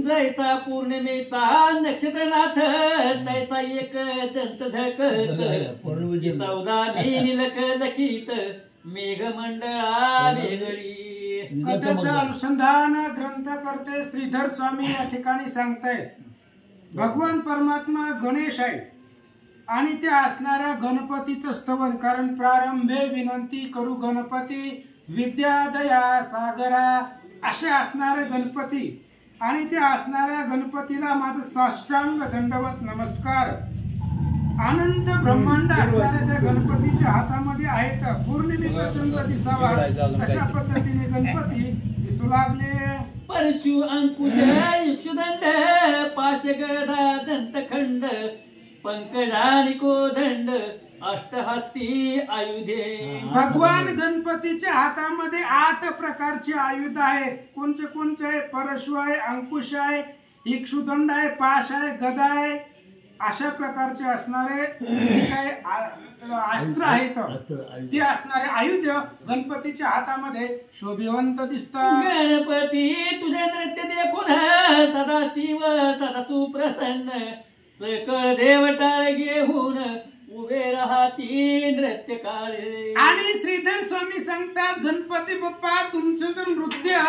जैसा पौर्णिमेचा नक्षत्रनाथ तैसा एक दंत झळकत सौदा नीलक लखित मेघमंडळा वेगळी. कथेचं अनुसंधान ग्रंथ करते श्रीधर स्वामी या ठिकाणी सांगतायत भगवान परमात्मा गणेश आहे आणि ते असणाऱ्या गणपतीचं स्तवन. कारण प्रारंभे विनंती करू गणपती विद्या दया सागरा असे असणारे गणपती आणि ते असणाऱ्या गणपतीला माझं साष्टांग दंडवत नमस्कार. अनंत ब्रह्मांड असणाऱ्या त्या गणपतीच्या हातामध्ये आहेत. पौर्णिमेचा चंद्र दिसावा अशा पद्धतीने गणपती दिसू लागले. परशु अंकुश इक्षुदंड पाश गदा दंतखंड पंकजानिको दंड अष्टहस्ती आयुधे. भगवान गणपतीच्या हातामध्ये 8 प्रकारची आयुध आहेत. कोणते कोणते? परशु आहे, अंकुश आहे, इक्षुदंड आहे, पाश आहे, गदा आहे. अशा प्रकारचे असणारे काही अस्त्र आहेत ते असणारे आयुध गणपतीच्या हातामध्ये शोभिवंत दिसतात. गणपती तुझे नृत्य देखून सदा शिव सदा सुप्रसन्न सकळ देव टाळ घेऊन उभे राहती नृत्य काळे. आणि श्रीधर स्वामी सांगतात गणपती बाप्पा तुमचं जर नृत्य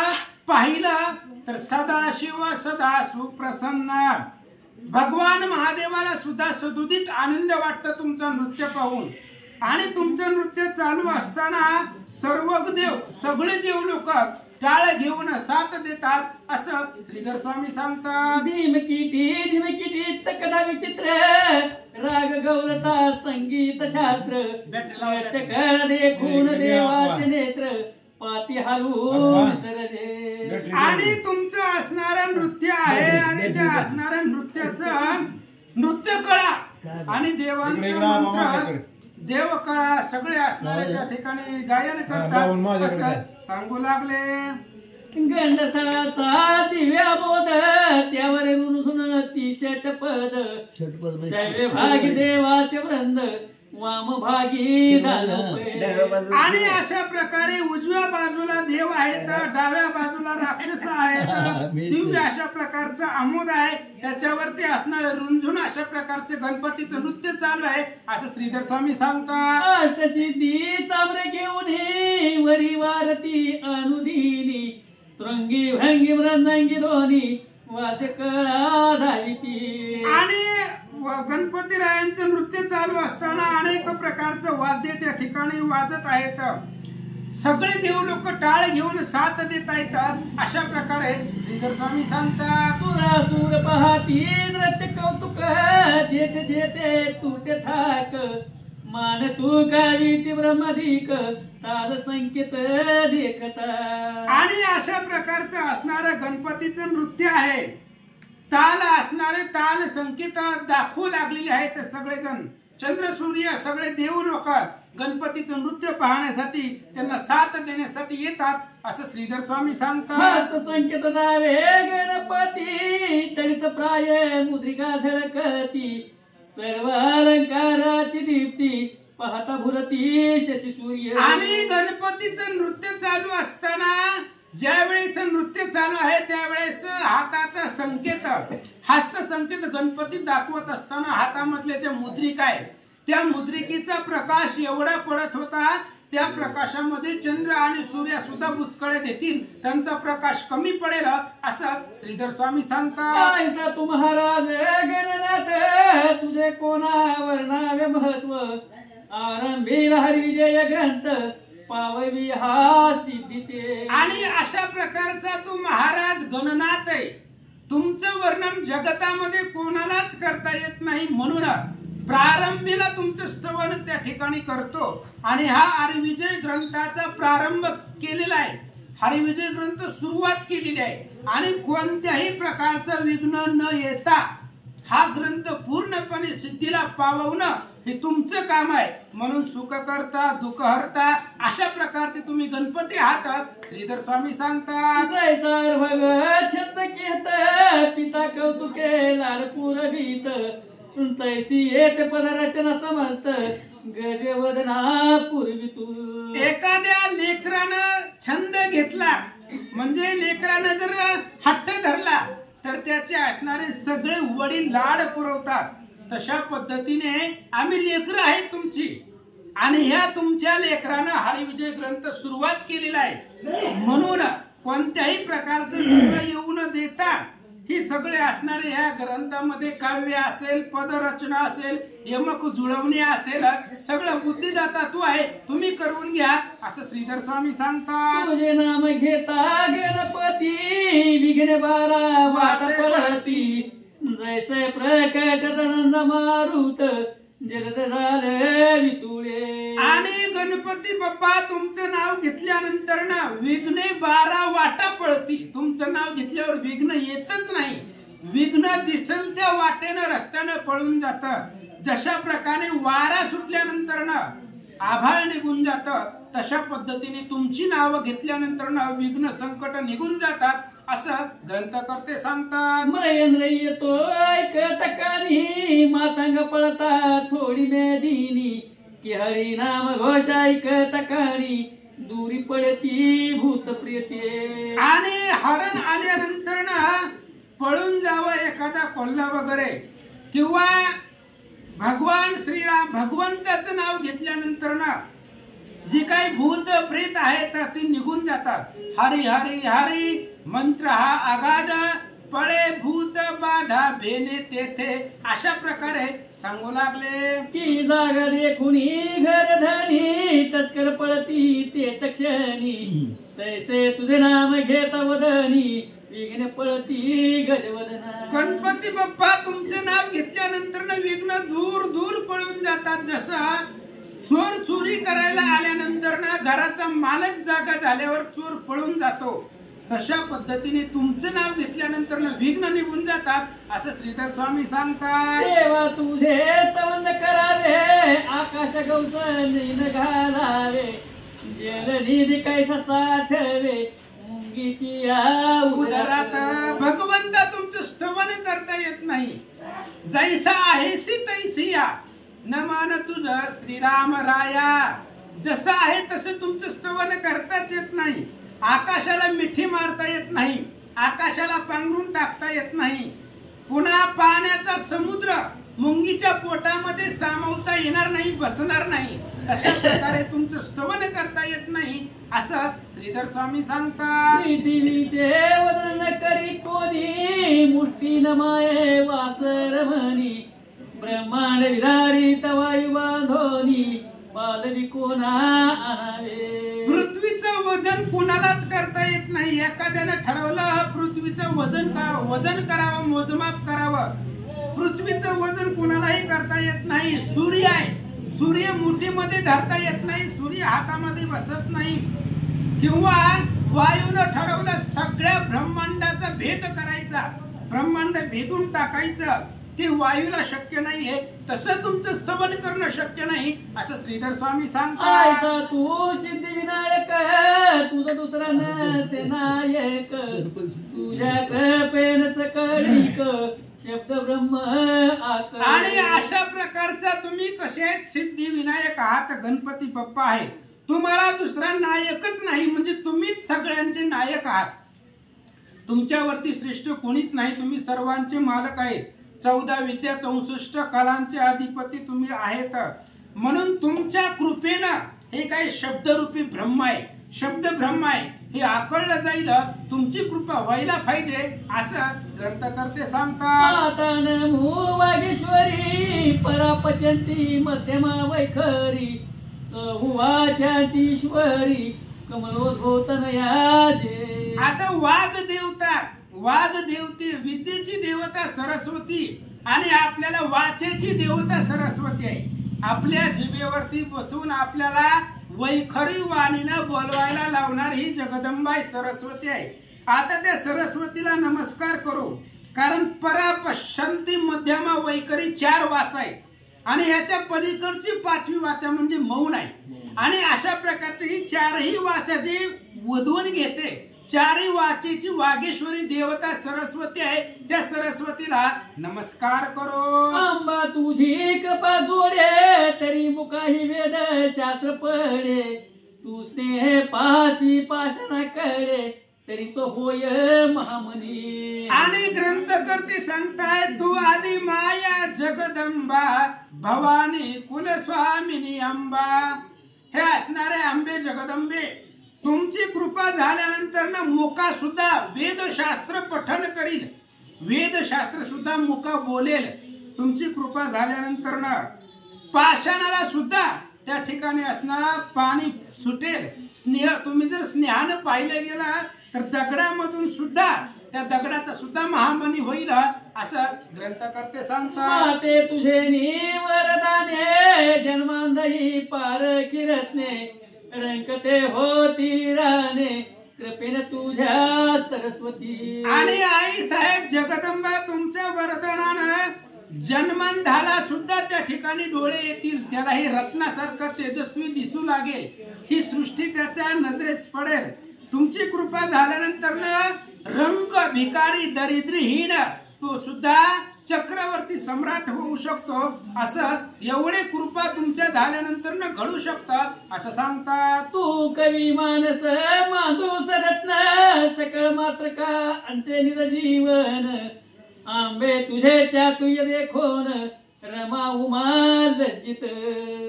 पाहिलं तर सदा शिव सदा सुप्रसन्न. भगवान महादेवाला सुद्धा सदुदित आनंद वाटतं तुमचं नृत्य पाहून. आणि तुमचं नृत्य चालू असताना सर्व देव सगळे देव लोक टाळ घेऊन साथ देतात असं श्रीधर स्वामी सांगतात. धीमकिटी धीमकिटी तकदा विचित्र राग गौरता संगीत शास्त्र देखून देवाचे नेत्र पाती हलवून सरदे. आणि तुमचं असणारं नृत्य आहे आणि त्या असणाऱ्या नृत्याचं नृत्य कळा आणि देवांचं मंत्र देव कळा सगळे असणारे त्या ठिकाणी गायन करतात सांगू लागले. गंडसाचा दिव्या बोध त्यावर रुणझुन ती षटपद शैव भागी देवाचे वृंद वाम भागी. आणि अशा प्रकारे उजव्या बाजूला देव आहेत, डाव्या बाजूला राक्षस आहेत. दिव्य अशा प्रकारचं आमोद आहे, त्याच्यावरती असणारे रुंझुन अशा प्रकारचे गणपतीचं नृत्य चालू आहे असं श्रीधर स्वामी सांगतात. अष्टसिद्धी चामरे घेऊन वरी वारती अनुदिनी तृंगी भंगी मृदंगी दोन्ही वाद्य कळा धाविती. आणि गणपतीरायांचं नृत्य चालू असताना अनेक प्रकारचं वाद्य त्या ठिकाणी वाजत आहेत. सगळे देव लोक टाळ घेऊन साथ देत आहेत अशा प्रकारे श्रीधर स्वामी सांगतात. सुरासुर पाहती नृत्य कौतुक जेते जेते तुटे थाक मान तू गावी ब्रह्मधिक ताल संकेत देखता. आणि अशा प्रकारचं असणारं गणपतीचं नृत्य आहे. ताल असणारे ताल संकेत दाखवू लागलेले आहेत. सगळेजण चंद्र सूर्य सगळे देव लोक गणपतीचं नृत्य पाहण्यासाठी त्यांना साथ देण्यासाठी येतात असं श्रीधर स्वामी सांगतात. संकेत दावे गणपती तळित प्राय मुद्रिका झळकती सर्व अलंकाराची दीप्ती पाहता भुरती शशी सूर्य. आणि गणपतीचं नृत्य चालू असताना ज्यावेळेस नृत्य चालू आहे त्यावेळेस हाताचा संकेत हस्त संकेत गणपती दाखवत असताना हातामधल्या ज्या मुद्रिका आहे त्या मुद्रिकेचा प्रकाश एवढा पडत होता त्या प्रकाशामध्ये चंद्र आणि सूर्य सुद्धा बुचकळे देतील, त्यांचा प्रकाश कमी पडेल असं श्रीधर स्वामी सांगतात. तू महाराज गणनाथ तुझे कोणावर नावे महत्व आरंभी हरी विजय ग्रंथ पाववी हा सिद्धी. आणि अशा प्रकारचा तू महाराज गणनाथ आहे. तुमचं वर्णन जगतामध्ये कोणालाच करता येत नाही म्हणून प्रारंभीला तुमचं स्तवन त्या ठिकाणी करतो. आणि हा हरिविजय ग्रंथाचा प्रारंभ केलेला आहे. हरिविजय ग्रंथ सुरुवात केलेली आहे आणि कोणत्याही प्रकारचं विघ्न न येता हा ग्रंथ पूर्णपणे सिद्धीला पाववणं हे तुमचं काम आहे. म्हणून सुख करता दुःख हरता अशा प्रकारचे तुम्ही गणपती आहात श्रीधर स्वामी सांगतात. जैसार भगत छंद केत पिता कौतुके लाडपूर भीत तैसी येत पदरचना समस्त गजवदना पूर्वी तू. एखाद्या लेकरानं छंद घेतला म्हणजे लेकरानं जर हट्ट धरला तर त्या असणारे सगळे वडील लाड पुरवतात तशा पद्धतीने आम्ही लेकरं आहेत तुमची आणि ह्या तुमच्या लेकरानं हरिविजय ग्रंथ सुरुवात केलेला आहे म्हणून कोणत्याही प्रकारचं विघ्न येऊ न देता ही सगळे असणारे ह्या ग्रंथामध्ये काव्य असेल पदरचना असेल यमक जुळवणे असेल सगळं बुद्धिदाता तू आहे तुम्ही करून घ्या असं श्रीधर स्वामी सांगतात तुझे नाम घेता गणपती विघ्न बारा वाट पडती जैसे प्रकट नंद मारुत जलद झाले वितुळे आणि गणपती बाप्पा तुमचं नाव घेतल्यानंतर ना विघ्ने 12 वाटा पळती तुमचं नाव घेतल्यावर विघ्न येतच नाही विघ्न दिसेल त्या वाटेनं रस्त्यानं पळून जात जशा प्रकारे वारा सुटल्यानंतर ना आभाळ निघून जात तशा पद्धतीने तुमची नावं घेतल्यानंतर ना विघ्न संकट निघून जातात असं ग्रंथकर्ते सांगतात महेंद्र येतो ऐकत कानी मातंग पळता थोडी मेदिनी की हरी नाम घोष ऐकत कानी दूरी पडती भूत प्रियते आणि हरण आल्यानंतर ना पळून जावं एखादा कोल्हा वगैरे किंवा भगवान श्रीराम भगवंताचं नाव घेतल्यानंतर ना जी काही भूत प्रेत आहेत ती निघून जातात हरी हरी हरी मंत्र हा आगाध पळे भूत बाधा भेने तेथे अशा प्रकारे सांगू लागले की जागरे कुणी घरधनी तस्कर पळती तेच क्षणी तैसे तुझे नाम घेत वदनी विघ्न पळती गजवदना गणपती बाप्पा तुमचे नाव घेतल्यानंतर ना विघ्न दूर दूर पळून जातात जसं चोर चोरी करायला आल्यानंतर ना घराचा मालक जागा झाल्यावर चोर पळून जातो तशा पद्धतीने तुमचं नाव घेतल्यानंतर ना विघ्न निघून जातात असं श्रीधर स्वामी सांगतात देवा तुझे स्तवन करावे आकाश गौसन घालावे जलनिधी कैसा साठवे मुंगीची उदरात भगवंता तुमचं स्तवन करता येत नाही जैसा आहेसी तैसी या न मान तुझं श्रीराम राया जसं आहे तसं तुमचं स्तवन करताच येत नाही आकाशाला मिठी मारता येत नाही आकाशाला पांघरून टाकता येत नाही पुन्हा पाण्याचा समुद्र मुंगीच्या पोटामध्ये सामावता येणार नाही बसणार नाही अशा प्रकारे तुमचं स्तवन करता येत नाही असं श्रीधर स्वामी सांगतात पृथ्वीचे वजन करी कोणी मुष्टी नमाये वासर म्हणी ब्रह्मांड विदारित वायू बांधोनी पालवी कोणा आणावे पृथ्वीचं वजन कुणालाच करता येत नाही एखाद्यानं ठरवलं पृथ्वीचं वजन करावं मोजमाप करावं पृथ्वीचं वजन कुणालाही करता येत नाही सूर्य आहे सूर्य मुठीमध्ये धरता येत नाही सूर्य हातामध्ये बसत नाही किंवा वायूनं ठरवलं सगळ्या ब्रह्मांडाचा भेद करायचा ब्रह्मांड भेदून टाकायचं ते वायूला शक्य नाहीये तसं तुमचं स्तवन करणं शक्य नाही असं श्रीधर स्वामी सांगतात तू सिद्धिविनायक तुझं दुसरा नसे नायक तुझ्या कृपेन सकळीक शब्द ब्रह्म आणि अशा प्रकारचा तुम्ही कसे सिद्धिविनायक आहात गणपती बाप्पा आहे तुम्हाला दुसरा नायकच नाही म्हणजे तुम्हीच सगळ्यांचे नायक आहात तुमच्यावरती श्रेष्ठ कोणीच नाही तुम्ही सर्वांचे मालक आहेत 14 विद्या 64 कलांचे अधिपती तुम्ही आहेत म्हणून तुमच्या कृपेनं हे काही शब्दरूपी ब्रह्म आहे शब्द ब्रह्म आहे हे आकळलं जाईल तुमची कृपा व्हायला पाहिजे असं ग्रंथकर्ते सांगतात वागेश्वरी परापचंती मध्यमा वैखरी ईश्वरी कमलोद्भोतनयाजे आता वाघ देवते विद्येची देवता सरस्वती आणि आपल्याला वाचेची देवता सरस्वती आहे आपल्या जिभेवरती बसून आपल्याला वैखरी वाणीनं बोलवायला लावणार ही जगदंबा सरस्वती आहे आता त्या सरस्वतीला नमस्कार करू कारण परापशंती मध्यमा वैखरी 4 वाचा आहे आणि ह्याच्या पलीकडची 5वी वाचा म्हणजे मौन आहे आणि अशा प्रकारची ही 4ही वाचा जी वधवून घेते 4ही वाचेची वागेश्वरी देवता सरस्वती आहे त्या सरस्वतीला नमस्कार करो अंबा तुझी कृपा जोडे तरी मुखाही वेद शास्त्र पडे तू स्नेह पासी पाषाणा कडे तरी तो होय महामनी आणि ग्रंथकर्ते सांगताय तू आदि माया जगदंबा भवानी कुलस्वामिनी अंबा. हे असणारे अंबे जगदंबे, तुमची कृपा झाल्यानंतर ना मुका सुद्धा वेदशास्त्र पठन करील, वेदशास्त्र सुद्धा मुका बोलेल. तुमची कृपा झाल्यानंतर ना पाषाणाला सुद्धा त्या ठिकाणी असणारा पाणी सुटेल. स्नेह, तुम्ही जर स्नेहानं पाहिलं गेला तर दगडामधून सुद्धा त्या दगडाचा सुद्धा महामनी होईल असं ग्रंथकर्ते सांगतात. माते तुझे नी वरदाने जन्मांधई पार किरतने रंकते होती राणे कृपेने तुझ्या सरस्वती. आणि आई साहेब जगदंबा तुमच्या वरदानानं जन्मांधाला सुद्धा त्या ठिकाणी डोळे येतील, त्यालाही रत्नासारखं तेजस्वी दिसू लागेल. ही सृष्टी त्याच्या नजरेस पडेल. तुमची कृपा झाल्यानंतर ना रंक भिकारी दरिद्रीहीन तो सुद्धा चक्रवर्ती सम्राट होऊ शकतो. असं एवढे कृपा तुमच्या झाल्यानंतर ना घडू शकतात असं सांगतात. तू कवी मानस माधुस रत्न सकळ मात्र का अंचे निज जीवन आंबे तुझे चातुर्य देखोन रमा उमा लज्जित.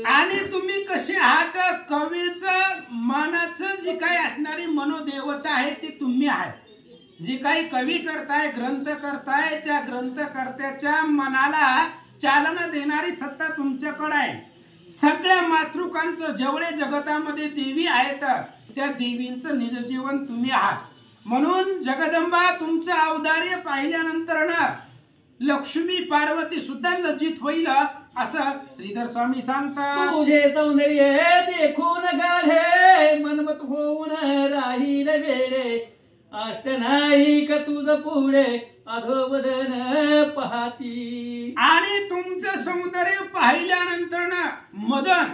आणि तुम्ही कसे आहात, कवीचं मनाचं जी काही असणारी मनोदेवता आहे ती तुम्ही आहात. जी काही कवी करताय, ग्रंथ करताय, त्या ग्रंथकर्त्याच्या मनाला चालना देणारी सत्ता तुमच्याकडे आहे. सगळ्या मातृकांचं जेवढे जगतामध्ये देवी आहेत त्या देवींचं निजजीवन तुम्ही आहात. म्हणून जगदंबा तुमचं औदार्य पाहिल्यानंतर ना लक्ष्मी पार्वती सुद्धा लज्जित होईल असं श्रीधर स्वामी सांगतात. तुझे सौंदर्य देखून गाढे मनमत होऊन राहील वेडे अष्टनायिक तुझ पुढे अधोवदन पाहती. आणि तुमचं सौंदर्य पाहिल्यानंतर ना मदन,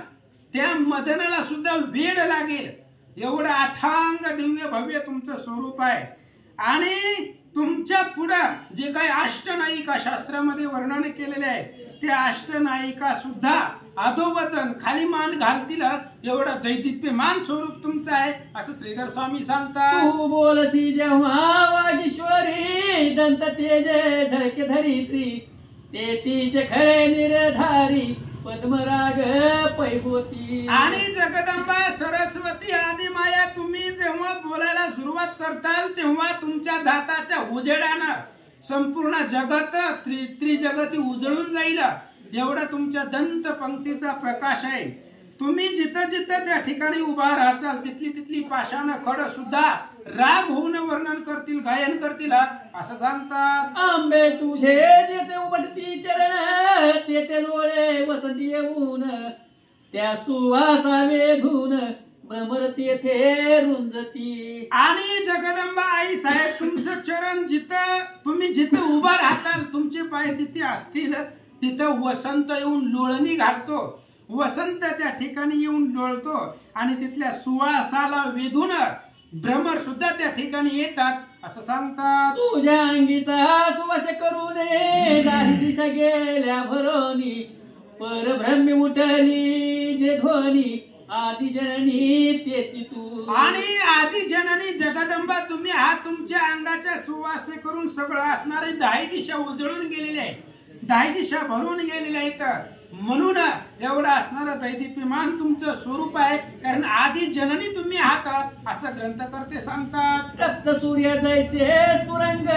त्या मदनाला सुद्धा वेड लागेल. एवढं अथांग दिव्य भव्य तुमचं स्वरूप आहे. आणि तुमच्या पुढं जे काही अष्टनायिका शास्त्रामध्ये वर्णन केलेले आहे ते अष्टनायिका सुद्धा अधोवदन खाली मान घालतील एवढं दैदिप्यमान स्वरूप तुमचं आहे असं श्रीधर स्वामी सांगतात. तू बोलसी जेव्हा वागीश्वरी दंत तेजे झळके धरित्री ते तिचे खरे निर्धारी पद्मराग पैहोती. आणि जगदंबा सरस्वती आदि माया तुम्ही जेव्हा बोलायला सुरुवात करताल तेव्हा तुमच्या दाताच्या उजेडानं संपूर्ण जगत त्रिजगती उजळून जाईल. एवढा तुमच्या दंत पंक्तीचा प्रकाश आहे. तुम्ही जिथं जिथं त्या ठिकाणी उभा राहताल तिथली तिथली पाषाण खड सुद्धा राग होऊन वर्णन करतील, गायन करतील असं सांगतात. आंबे तुझे जेथे उमटती चरण तेथे डोळे वसंती येऊन त्या सुवासा वेधून भ्रमर तेथे रुंजती. आणि जगदंबा आई साहेब तुमचं चरण जिथं उभा राहताल, तुमचे पाय जिथे असतील तिथं वसंत येऊन लोळणी घालतो. वसंत त्या ठिकाणी येऊन डोळतो आणि तिथल्या सुवासाला वेधून भ्रमर सुद्धा त्या ठिकाणी येतात असं सांगतात. तुझ्या अंगीचा सुवास करून दाही दिशा गेल्या भरोनी परभ्रमी उठली जे ध्वनी आदि जननी तेची तू. आणि आदि जननी जगदंबा तुम्ही आहात. तुमच्या अंगाच्या सुवासे करून सगळं असणारे 10 दिशा उजळून गेलेले आहे, 10 दिशा भरून गेलेल्या आहेत. म्हणून एवढं असणारं दैदिप्यमान तुमचं स्वरूप आहे, कारण आदि जननी तुम्ही आहात असं ग्रंथकर्ते सांगतात. तप्त सूर्य जैसे सुरंग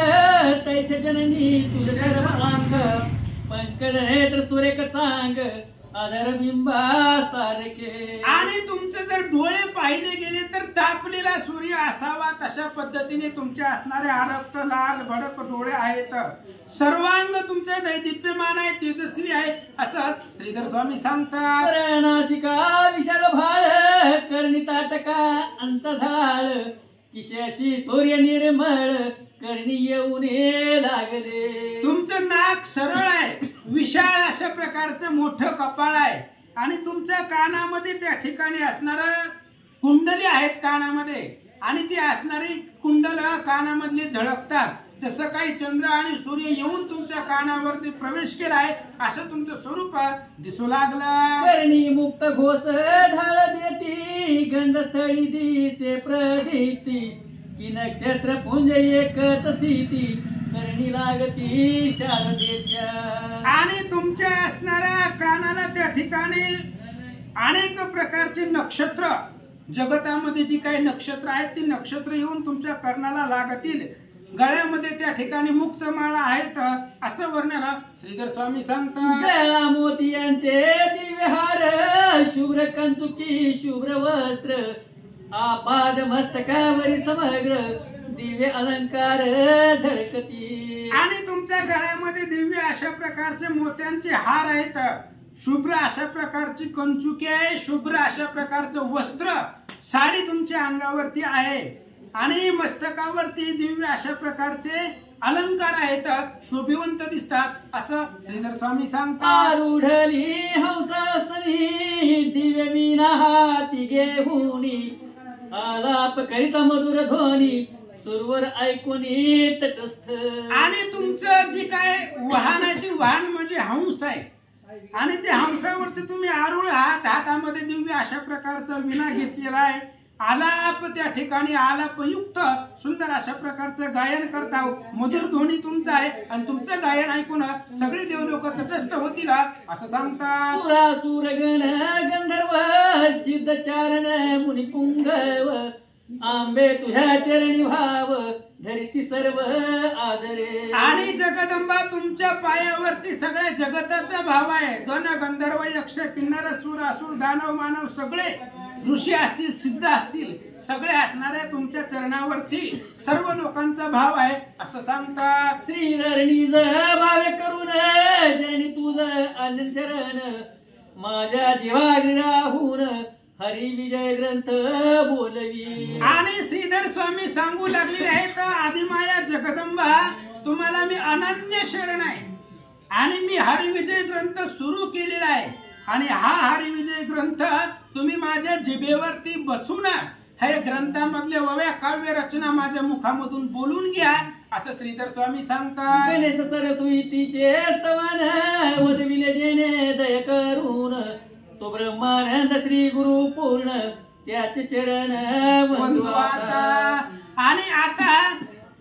तैसे जननी तुझ सर्वांग पंकज नेत्र सुरेख चांग आधार बिंबा सारखे. आणि तुमचे जर डोळे पाहिले गेले तर तापलेला सूर्य असावा तशा पद्धतीने तुमचे असणारे आरक्त लाल भडक डोळे आहेत. सर्वांग तुमचे दैदिप्यमान आहे, तेजस्वी आहे असं श्रीधर स्वामी सांगतात. नासिका विशाल भाळ कर्णी ताटका अंत झाळ किशाशी सूर्य निर्मळ करणी येऊन लागले. तुमचं नाक सरळ आहे, विशाल अशा प्रकारचं मोठं कपाळ आहे आणि तुमच्या कानामध्ये त्या ठिकाणी असणार कुंडली आहेत कानामध्ये आणि ती असणारी कुंडल कानामधली झळकतात. जसं काही चंद्र आणि सूर्य येऊन तुमच्या कानावरती प्रवेश केलाय असं तुमचं स्वरूप दिसू लागलं. करणी मुक्त घोष ढाळ देती गंधस्थळी दिसे प्रदीप्ती की नक्षत्र पुंज एकच स्थिती करणी लागती शारदेच्या. आणि तुमच्या असणाऱ्या कानाला त्या ठिकाणी अनेक प्रकारचे नक्षत्र, जगतामध्ये जी काही नक्षत्र आहेत ती नक्षत्र येऊन तुमच्या कर्णाला लागतील. गळ्यामध्ये त्या ठिकाणी मुक्तमाळा आहेत असं वर्णन श्रीधर स्वामी सांगतात. गळा मोतियांचे दिव्य हार, शुभ्र कंचुकी शुभ्र वस्त्र, आपाद मस्तकावरी समग्र दिव्य अलंकार झळकती. आणि तुमच्या गळ्यामध्ये दिव्य अशा प्रकारचे मोत्यांचे हार आहेत, शुभ्र अशा प्रकारची कंचुकी आहे, शुभ्र अशा प्रकारचं वस्त्र साडी तुमच्या अंगावरती आहे आणि मस्तकावरती दिव्य अशा प्रकारचे अलंकार आहेत, शोभिवंत दिसतात असं श्रीधर स्वामी सांगतात. आरुढली हंसासनी दिव्य मीना हाती घेऊनी, आलाप करिता मधुर ध्वनी सुरवर ऐकूनी तटस्थ. आणि तुमचं जी काय वाहन आहे ती वाहन म्हणजे हंस आहे आणि त्या हंसावरती तुम्ही आरुळ आहात, हातामध्ये दिव्य अशा प्रकारचा विणा घेतलेला आहे. आलाप त्या ठिकाणी आलापयुक्त सुंदर अशा प्रकारचं गायन करता, मधुर ध्वनी तुमचा आहे आणि तुमचं गायन ऐकून सगळे देव लोक तटस्थ होतील असं सांगतात. सुरासुर गण गंधर्व सिद्ध चारण मुनी पुंगव, आंबे तुझ्या चरणी भाव धरिती सर्व आदरे. आणि जगदंबा तुमच्या पायावरती सगळ्या जगताचा भाव आहे. गण गंधर्व यक्ष किन्नर सूर असुर दानव मानव सगळे ऋषी असतील सिद्ध असतील सगळे असणाऱ्या तुमच्या चरणावरती सर्व लोकांचा भाव आहे असं सांगतात. श्रीधरणी भावे करून जरणी तुझ आनंद शरण, माझ्या जीवाग्री राहून हरी विजय ग्रंथ बोलवी. आणि श्रीधर स्वामी सांगू लागलेले आहेत, आदिमाया जगदंबा तुम्हाला मी अनन्य शरण आहे आणि मी हरिविजय ग्रंथ सुरू केलेला आहे आणि हा हरिविजय ग्रंथ तुम्ही माझ्या जिभेवरती बसून हे ग्रंथामधले वव्या काव्य रचना माझ्या मुखामधून बोलून घ्या असं श्रीधर स्वामी सांगतात. गणेश सरस्वतीचे स्तवन वदविले जेणे दय करून, तो ब्रह्मानंद श्री गुरु पूर्ण त्याचे चरण वंदू आता. आणि आता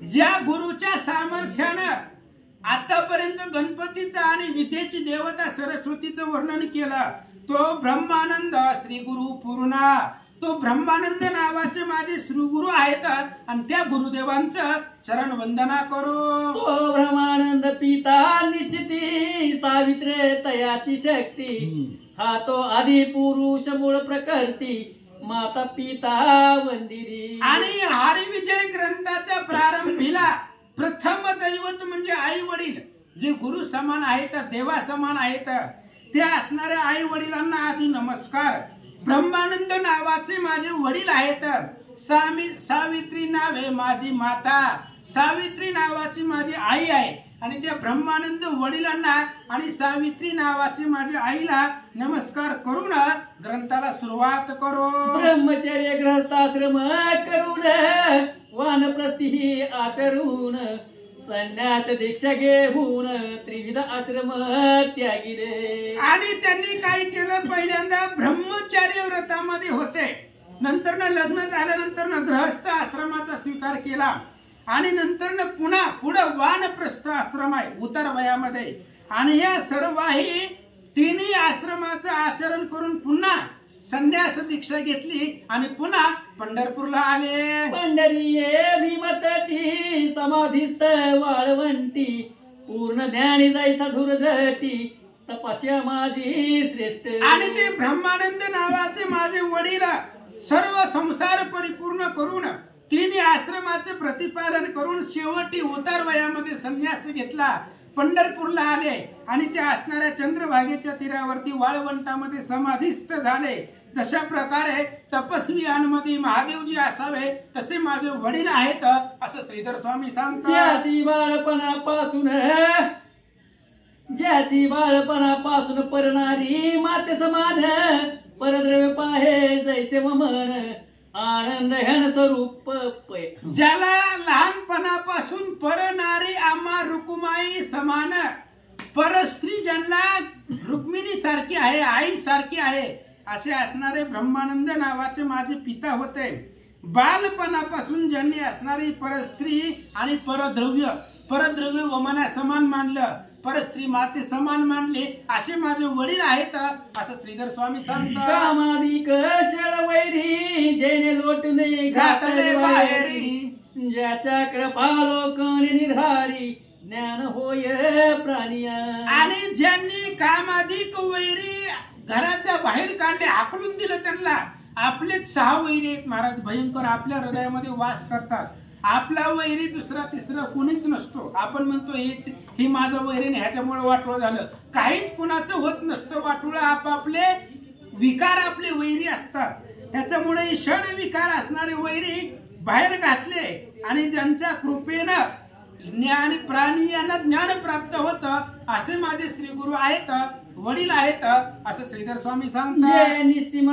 ज्या गुरुच्या सामर्थ्यानं आतापर्यंत गणपतीचं आणि विद्येची देवता सरस्वतीचं वर्णन केलं, तो ब्रह्मानंद श्री गुरु पूर्ण, तो ब्रह्मानंद नावाचे माझे श्री गुरु आहेत आणि त्या गुरुदेवांचं चरण वंदना करू. तो ब्रह्मानंद पिता निश्चिती सावित्रे तयाची शक्ती, हा तो आदि पुरुष मूळ प्रकृती माता पिता वंदिरी. आणि हरिविजय ग्रंथाच्या प्रारंभीला प्रथम दैवत म्हणजे आई वडील जे गुरु समान आहेत, देवा समान आहेत, त्या असणाऱ्या आई वडिलांना आधी नमस्कार. ब्रह्मानंद नावाचे माझे वडील आहेत, सावित्री नावे माझी माता, सावित्री नावाची माझी आई आहे आणि त्या ब्रह्मानंद वडिलांना आणि सावित्री नावाची माझ्या आईला नमस्कार करून ग्रंथाला सुरुवात करू. ब्रह्मचर्य गृहस्थाश्रम करून वानप्रस्थिही आचरून, संन्यास दीक्षा घेऊन त्रिविध आश्रम त्यागिले. आणि त्यांनी काय केलं, पहिल्यांदा ब्रह्मचर्य व्रतामध्ये होते, नंतर लग्न झाल्यानंतर गृहस्थ आश्रमाचा स्वीकार केला आणि नंतर पुन्हा पुढे वानप्रस्थ आश्रम आहे उतर वयामध्ये. आणि या सर्वही तिन्ही आश्रमाचं आचरण करून पुन्हा संन्यास दीक्षा घेतली आणि पुन्हा पंढरपूरला आले. पंढरीये भीमतटी समाधिस्थ वाळवंटी, पूर्ण ज्ञानी जाई साधुर झटी तपस्या माझी श्रेष्ठ. आणि ते ब्रह्मानंद नावाचे माझे वडील सर्व संसार परिपूर्ण करून तिन्ही आश्रमाचे प्रतिपालन करून शेवटी उतार वयामध्ये संन्यास घेतला, पंढरपूरला आले आणि त्या असणाऱ्या चंद्रभागेच्या तीरावरती वाळवंटामध्ये समाधिस्थ झाले. तशा प्रकारे तपस्वियांमध्ये महादेवजी असावे तसे माझे वडील आहेत असं श्रीधर स्वामी सांगतात. ज्याची बाळपणापासून परनारी माते समान, परद्रव्य पाहे जैसे वमन आनंद ह्यान स्वरूप. ज्याला लहानपणापासून परनारी आम्हा रुक्माई समान, परस्त्री ज्यांना रुक्मिणी सारखी आहे, आई सारखी आहे असे असणारे ब्रह्मानंद नावाचे माझे पिता होते. बालपणापासून ज्यांनी असणारी परस्त्री आणि परद्रव्य परद्रव्य वमना समान मानलं, परस्त्री माते समान मानले, असे माझे वडील आहेत असं श्रीधर स्वामी सांगतात. कामाधिक शळवैरी जेने लोटणे घातले बाहेरी, ज्याच्या कृपा लोकने निर्धारी ज्ञान होय प्राणिया. आणि ज्यांनी कामाधिक वैरी घराच्या बाहेर काढले, हाकलून दिलं त्यांना, आपलेच 6 वैरी आहेत महाराज, भयंकर आपल्या हृदयामध्ये वास करतात. आपला वैरी दुसरा तिसरा कोणीच नसतो. आपण म्हणतो हे माझं वैरी, ह्याच्यामुळे वाटोळं झालं, काहीच कुणाचं होत नसतं. वाटोळं आपापले विकार आपले वैरी असतात. त्याच्यामुळे क्षण विकार असणारे वैरी बाहेर घातले आणि ज्यांच्या कृपेनं ज्ञान प्राणी यांना ज्ञान प्राप्त होतं, असे माझे श्री गुरु आहेत, वडील आहेत असं श्रीधर स्वामी सांगतात. जे निस्सीम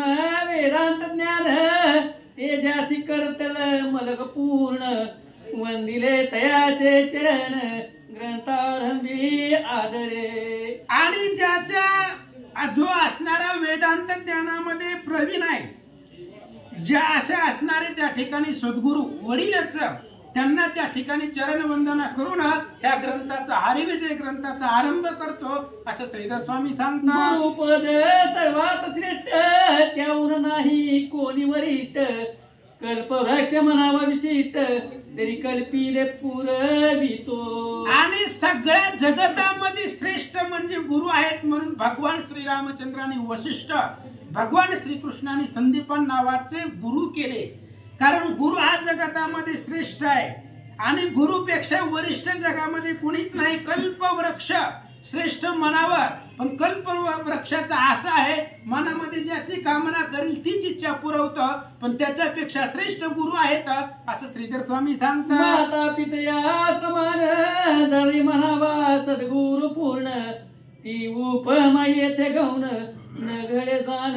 वेदांत ज्ञान तेजासी करतल मलक पूर्ण, वंदिले तयाचे चरण ग्रंथारंभी आदरे. आणि ज्याच्या जो असणारा वेदांत ज्ञानामध्ये प्रवीण आहे, ज्या अशा असणारे त्या ठिकाणी सद्गुरु वडीलच, त्यांना त्या ठिकाणी चरण वंदना करून त्या ग्रंथाचा हरिविजय ग्रंथाचा आरंभ करतो असं श्रीधर स्वामी सांगतात. गुरुपद सर्वात श्रेष्ठ त्याहून नाही कोणी वरिष्ठ, कल्पवृक्ष म्हणावा विशिष्ट तरी कल्पिले पुरवितो. आणि सगळ्या जगतामध्ये श्रेष्ठ म्हणजे गुरु आहेत, म्हणून भगवान श्रीरामचंद्रांनी वशिष्ठ, भगवान श्रीकृष्णाने संदीपन नावाचे गुरु केले. कारण गुरु हा जगतामध्ये श्रेष्ठ आहे आणि गुरुपेक्षा वरिष्ठ जगामध्ये कुणीच नाही. कल्पवृक्ष श्रेष्ठ म्हणावं, पण कल्पवृक्षाचा असा आहे, मनामध्ये ज्याची कामना करेल तीच इच्छा पुरवतं, पण त्याच्यापेक्षा श्रेष्ठ गुरु आहेत असं श्रीधर स्वामी सांगतात. माता पितया समान झाली म्हणावा सद्गुरु पूर्ण, ती उपमा येथे गौण न घडे जाण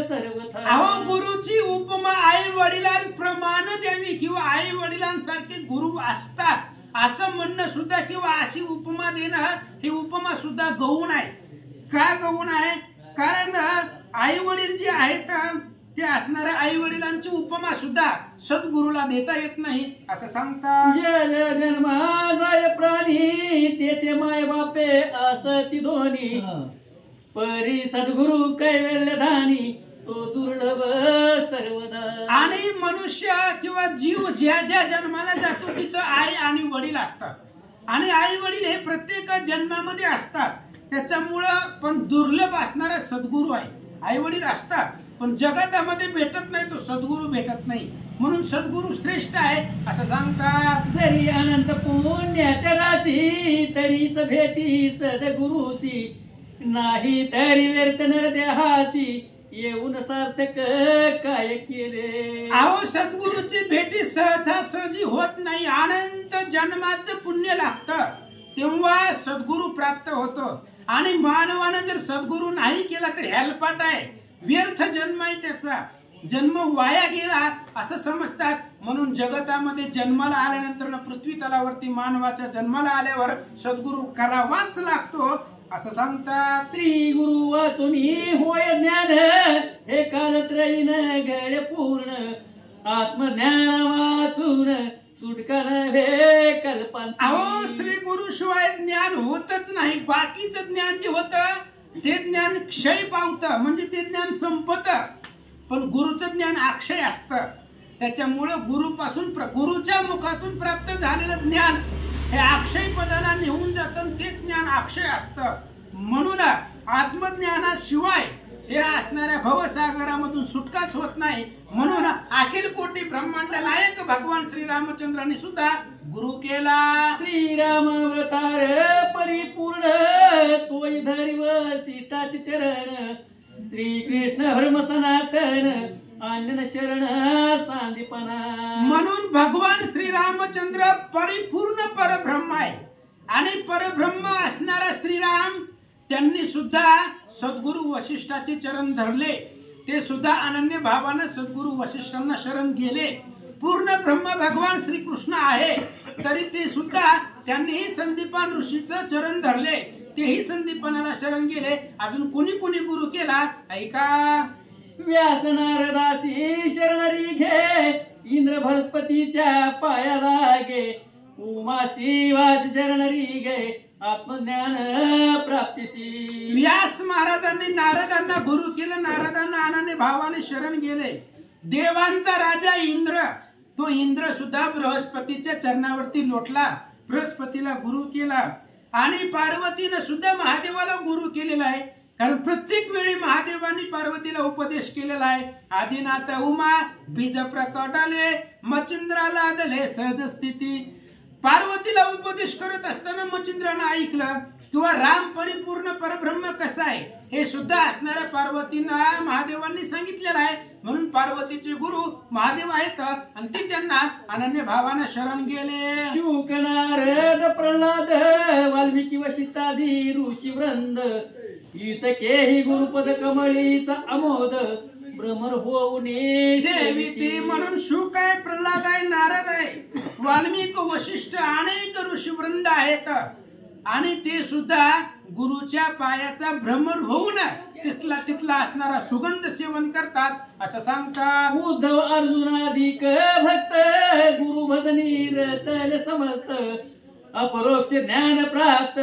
सर्वथा. अहो, गुरुची उपमा आई वडिलांप्रमाणे द्यावी किंवा आई वडिलांसारखे गुरु असतात असं म्हणणं सुद्धा किंवा अशी उपमा देणं ही उपमा सुद्धा गौण आहे. का गौण आहे? कारण आई वडील जे आहेत ते असणाऱ्या आई वडिलांची उपमा सुद्धा सद्गुरूला देता येत नाही असं सांगतात. जल जन्मा जाय प्राणी तेथे माय बापे असती दोन्ही, परी सद्गुरु कैवल्य धानी तो दुर्लभ सर्वदा. आणि मनुष्य किंवा जीव ज्या ज्या जन्माला जातो तिथं आई आणि वडील असतात आणि आई वडील हे प्रत्येक जन्मामध्ये असतात. त्याच्यामुळं पण दुर्लभ असणारा सद्गुरू आहे. आई वडील असतात पण जगतामध्ये भेटत नाही, तो सद्गुरू भेटत नाही, म्हणून सद्गुरू श्रेष्ठ आहे असं सांगतात. जरी अनंत पुण्याच्या राशी तरीच भेटी सद्गुरूची, नाही तरी व्यर्थ नरदेहासी येऊन सार्थक काय केले. अहो, सद्गुरूची भेटी सहजासहजी होत नाही. अनंत जन्माचं पुण्य लागतं तेव्हा सद्गुरू प्राप्त होतो. आणि मानवानं जर सद्गुरू नाही केला तर हेलपाट आहे, व्यर्थ जन्म आहे, त्याचा जन्म वाया गेला असं समजतात. म्हणून जगतामध्ये जन्माला आल्यानंतर पृथ्वी तलावरती मानवाच्या जन्माला आल्यावर सद्गुरू करावाच लागतो असं सांगतात. श्री गुरु वाचुनी होय ज्ञान हे कालत्रयीन घडे पूर्ण, आत्मज्ञान वाचून सुटका नव्हे कल्पना. अहो, श्री गुरु शिवाय ज्ञान होतच नाही. बाकीचं ज्ञान जे होतं ते ज्ञान क्षय पावतं, म्हणजे ते ज्ञान संपत, पण गुरुचं ज्ञान अक्षय असतं. त्याच्यामुळं गुरुपासून गुरुच्या मुखातून प्राप्त झालेलं ज्ञान हे अक्षय पदाला नेऊन जातं, ते ज्ञान अक्षय असतं. म्हणून आत्मज्ञानाशिवाय हे असणाऱ्या भवसागरामधून सुटकाच होत नाही. म्हणून अखिल कोटी ब्रह्मांड नायक भगवान श्रीरामचंद्रांनी सुद्धा गुरु केला. श्रीराम अवतार परिपूर्ण तोय धरिव सीताचे चरण, श्रीकृष्ण धर्म सनातन आनंद शरण सांदीपना. म्हणून भगवान श्रीरामचंद्र परिपूर्ण परब्रह्म आहे आणि परब्रह्म असणारा श्रीराम त्यांनी सुद्धा सद्गुरु वशिष्ठाचे चरण धरले. ते सुद्धा अनन्य भावानं सद्गुरु वशिष्ठांना शरण गेले. पूर्ण ब्रह्म भगवान श्रीकृष्ण आहे तरी ते सुद्धा त्यांनीही संदीपान ऋषीचं चरण धरले, तेही संदीपनाला शरण गेले. अजून कोणी कोणी गुरु केला ऐका. व्यास नारदासी शरणरी घे, इंद्र बृहस्पतीच्या पाया लागे, उमासी वास चरणरी गे आत्मज्ञान प्राप्तीसी. व्यास महाराजांनी नारदांना गुरु केलं. नारदांना आनंदी भावाने शरण गेले. देवांचा राजा इंद्र, तो इंद्र सुद्धा बृहस्पतीच्या चरणावरती लोटला, बृहस्पतीला गुरु केला. आणि पार्वतीनं सुद्धा महादेवाला गुरु केलेला आहे. कारण प्रत्येक वेळी महादेवांनी पार्वतीला उपदेश केलेला आहे. आदिनाथ उमा बीज प्रकटाले मचिंद्राला आदले सहज स्थिती. पार्वतीला उपदेश करत असताना मचिंद्रानं ऐकलं किंवा राम परिपूर्ण परब्रह्म कसा आहे हे सुद्धा असणाऱ्या पार्वतीला महादेवांनी सांगितलेलं आहे. म्हणून पार्वतीचे गुरु महादेव आहेत आणि ते त्यांना अनन्य भावानं शरण गेले. शुक नारद प्रल्हाद वाल्मिकी वशिष्ठादी ऋषी वृंद इतकेही गुरुपद कमळीचा अमोद भ्रमर होऊन सेविती. म्हणून शुक आहे, प्रल्हाद आहे, नारद आहे, वाल्मिक वशिष्ठ अनेक ऋषीवृंद आहेत आणि ते सुद्धा गुरुच्या पायाचा भ्रमर होऊन तिथला असणारा सुगंध सेवन करतात असं सांगतात. उद्धव अर्जुनाधिक भक्त गुरु भजनी रतल समस्त अपरोक्ष ज्ञान प्राप्त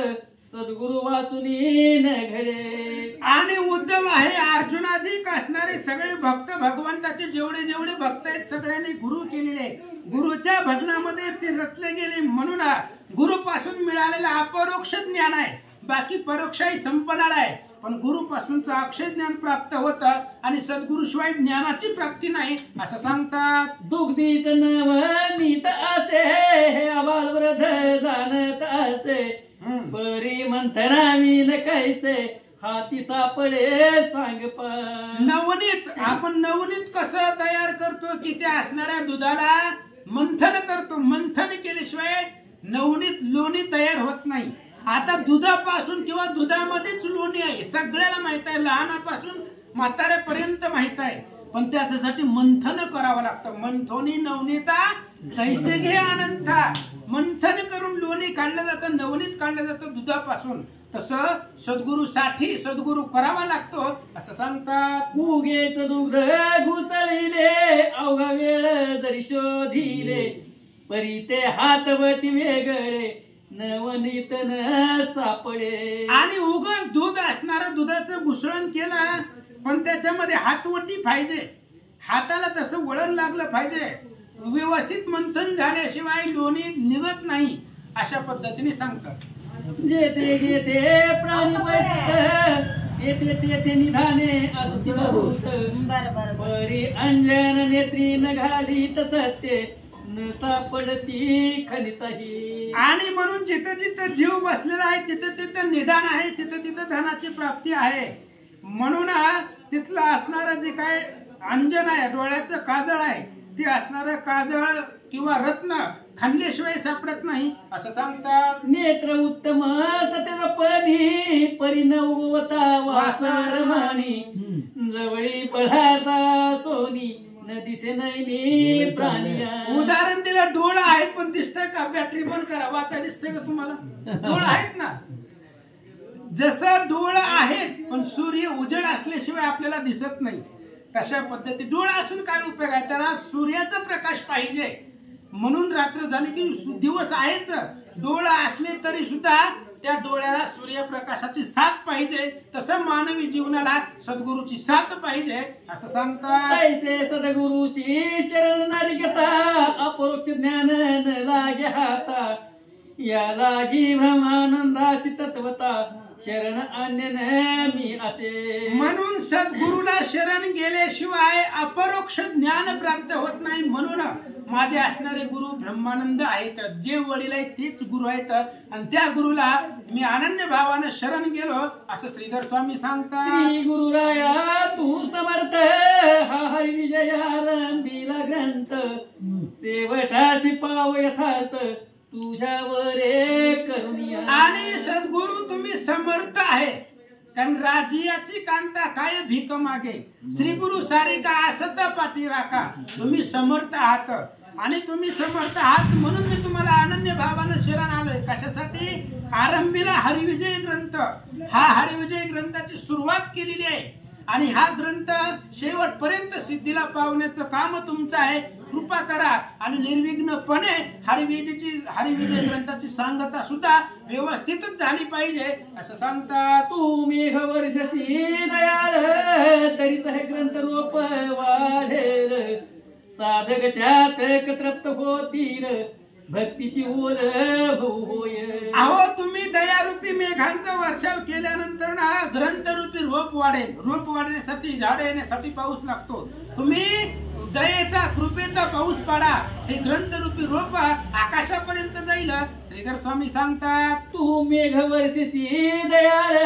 सद्गुरु वाचुनी न घडे. आणि उद्धव आहे, अर्जुनाधिक असणारे सगळे भक्त भगवंताचे जेवढे भक्त आहेत सगळ्यांनी गुरु केलेले. गुरुच्या भजनामध्ये ते रचले गेले. म्हणून गुरुपासून मिळालेलं अपरोक्ष ज्ञान आहे. बाकी परोक्षही संपणार आहे, पण गुरुपासूनचं अक्षय ज्ञान प्राप्त होतं आणि सद्गुरुशिवाय ज्ञानाची प्राप्ती नाही असं सांगतात. दुग्धीच नवनीत असे हे अबाल वृद्ध जाणत असे परी मंथनावी न कैसे हाती सापडे सांग पण. नवनीत, आपण नवनीत कसं तयार करतो की त्या असणाऱ्या दुधाला मंथन करतो. मंथन केल्याशिवाय नवनीत लोणी तयार होत नाही. आता दुधापासून किंवा दुधामध्येच लोणी आहे सगळ्याला माहित आहे, लहानापासून म्हाताऱ्यापर्यंत माहित आहे, पण त्याच्यासाठी मंथन करावं लागतं. मंथोनी नवनीता कैसे घे अनंता. मंथन करून लोणी काढलं जातं, नवनीत काढलं जातं दुधापासून. तसं सद्गुरूसाठी सद्गुरू करावा लागतो असं सांगतात. उगेच दुग्ध घुसळीले अवघा वेळ जरी शोधिले परी ते हातवटी वेगळे नवनीत न सापडे. आणि उगच दूध असणारं दुधाचं घुसळण केलं पण त्याच्यामध्ये हातवटी पाहिजे, हाताला तसं वळण लागलं पाहिजे. व्यवस्थित मंथन झाल्याशिवाय लोणी निघत नाही अशा पद्धतीने सांगतात. जेथे जेथे प्राणी बसत येथे तेथे निधाने असती बहुत परी अंजन नेत्री न घालीत सत्य न सापडती खनितही. आणि म्हणून जिथं जिथं जीव बसलेला आहे तिथं तिथं निदान आहे, तिथं तिथं धनाची प्राप्ती आहे. म्हणून तिथलं असणारं जे काय अंजन आहे, डोळ्याचं काजळ आहे, ते असणारं काजळ किंवा रत्न खाल्ल्याशिवाय सापडत नाही असं सांगतात. नेत्र उत्तम सत्यपणी परिण उगवता वासरमानी जवळी पदार्था सोनी न दिसे नैनी प्राणी. उदाहरण दिलं, डोळा आहेत पण दिसतंय का? बॅटरी बंद करा, वाचा दिसतंय का तुम्हाला? डोळा आहेत ना. जसं डोळा आहेत पण सूर्य उजेड असल्याशिवाय आपल्याला दिसत नाही, तशा पद्धती डोळा असून काय उपयोग आहे? त्याला सूर्याचा प्रकाश पाहिजे. म्हणून रात्र झाली की दिवस आहेच, डोळा असले तरी सुद्धा त्या डोळ्याला सूर्यप्रकाशाची साथ पाहिजे. तसं मानवी जीवनाला सद्गुरूची साथ पाहिजे असं सांगतात. ऐसे सद्गुरूची शरण नारिकता अपरोक्ष ज्ञान न लागे हाता या लागी ब्रह्मानंदासी तत्वता शरण अन्य मी असे. म्हणून सद्गुरूला शरण गेल्याशिवाय अपरोक्ष ज्ञान प्राप्त होत नाही. म्हणून माझे असणारे गुरु ब्रह्मानंद आहेत, जे वडील आहेत तेच गुरु आहेत आणि त्या गुरुला मी अनन्य भावानं शरण गेलो असं श्रीधर स्वामी सांगतात. श्री गुरुराया तू समर्थ हा हरी विजयारंभीला ग्रंथ शेवटासी पाव यथार्थ तुझ्यावरे करुणिया. आणि सद्गुरु तुम्ही समर्थ आहे, कारण राजियाची कांता काय भीक मागे श्री गुरु सारिका असत पाठी राखा. तुम्ही समर्थ आहात आणि तुम्ही समर्थ आहात म्हणून मी तुम्हाला अनन्य भावानं शरण आलोय. कशासाठी? आरंभीला हरिविजय ग्रंथ, हा हरिविजय ग्रंथाची सुरुवात केलेली आहे आणि हा ग्रंथ शेवटपर्यंत सिद्धीला पावण्याचं काम तुमचं आहे. कृपा करा आणि निर्विघ्नपणे हरिविजय ग्रंथाची सांगता सुद्धा व्यवस्थितच झाली पाहिजे असं सांगतात. तू मेघ वर्षसी दयाळ तरीच हे ग्रंथ रोप वाढेल साधक चातक तृप्त होतील भक्तीची ओल होय. अहो तुम्ही दयारूपी मेघांचा वर्षाव केल्यानंतर ना ग्रंथरूपी रोप वाढेल. रोप वाढण्यासाठी झाडे येण्यासाठी पाऊस लागतो. तुम्ही दयेचा कृपेचा पाऊस पाडा. हे ग्रंथरूपी रोप आकाशापर्यंत जाईल. श्रीधर स्वामी सांगतात तू मेघ वर्षसी दयाळ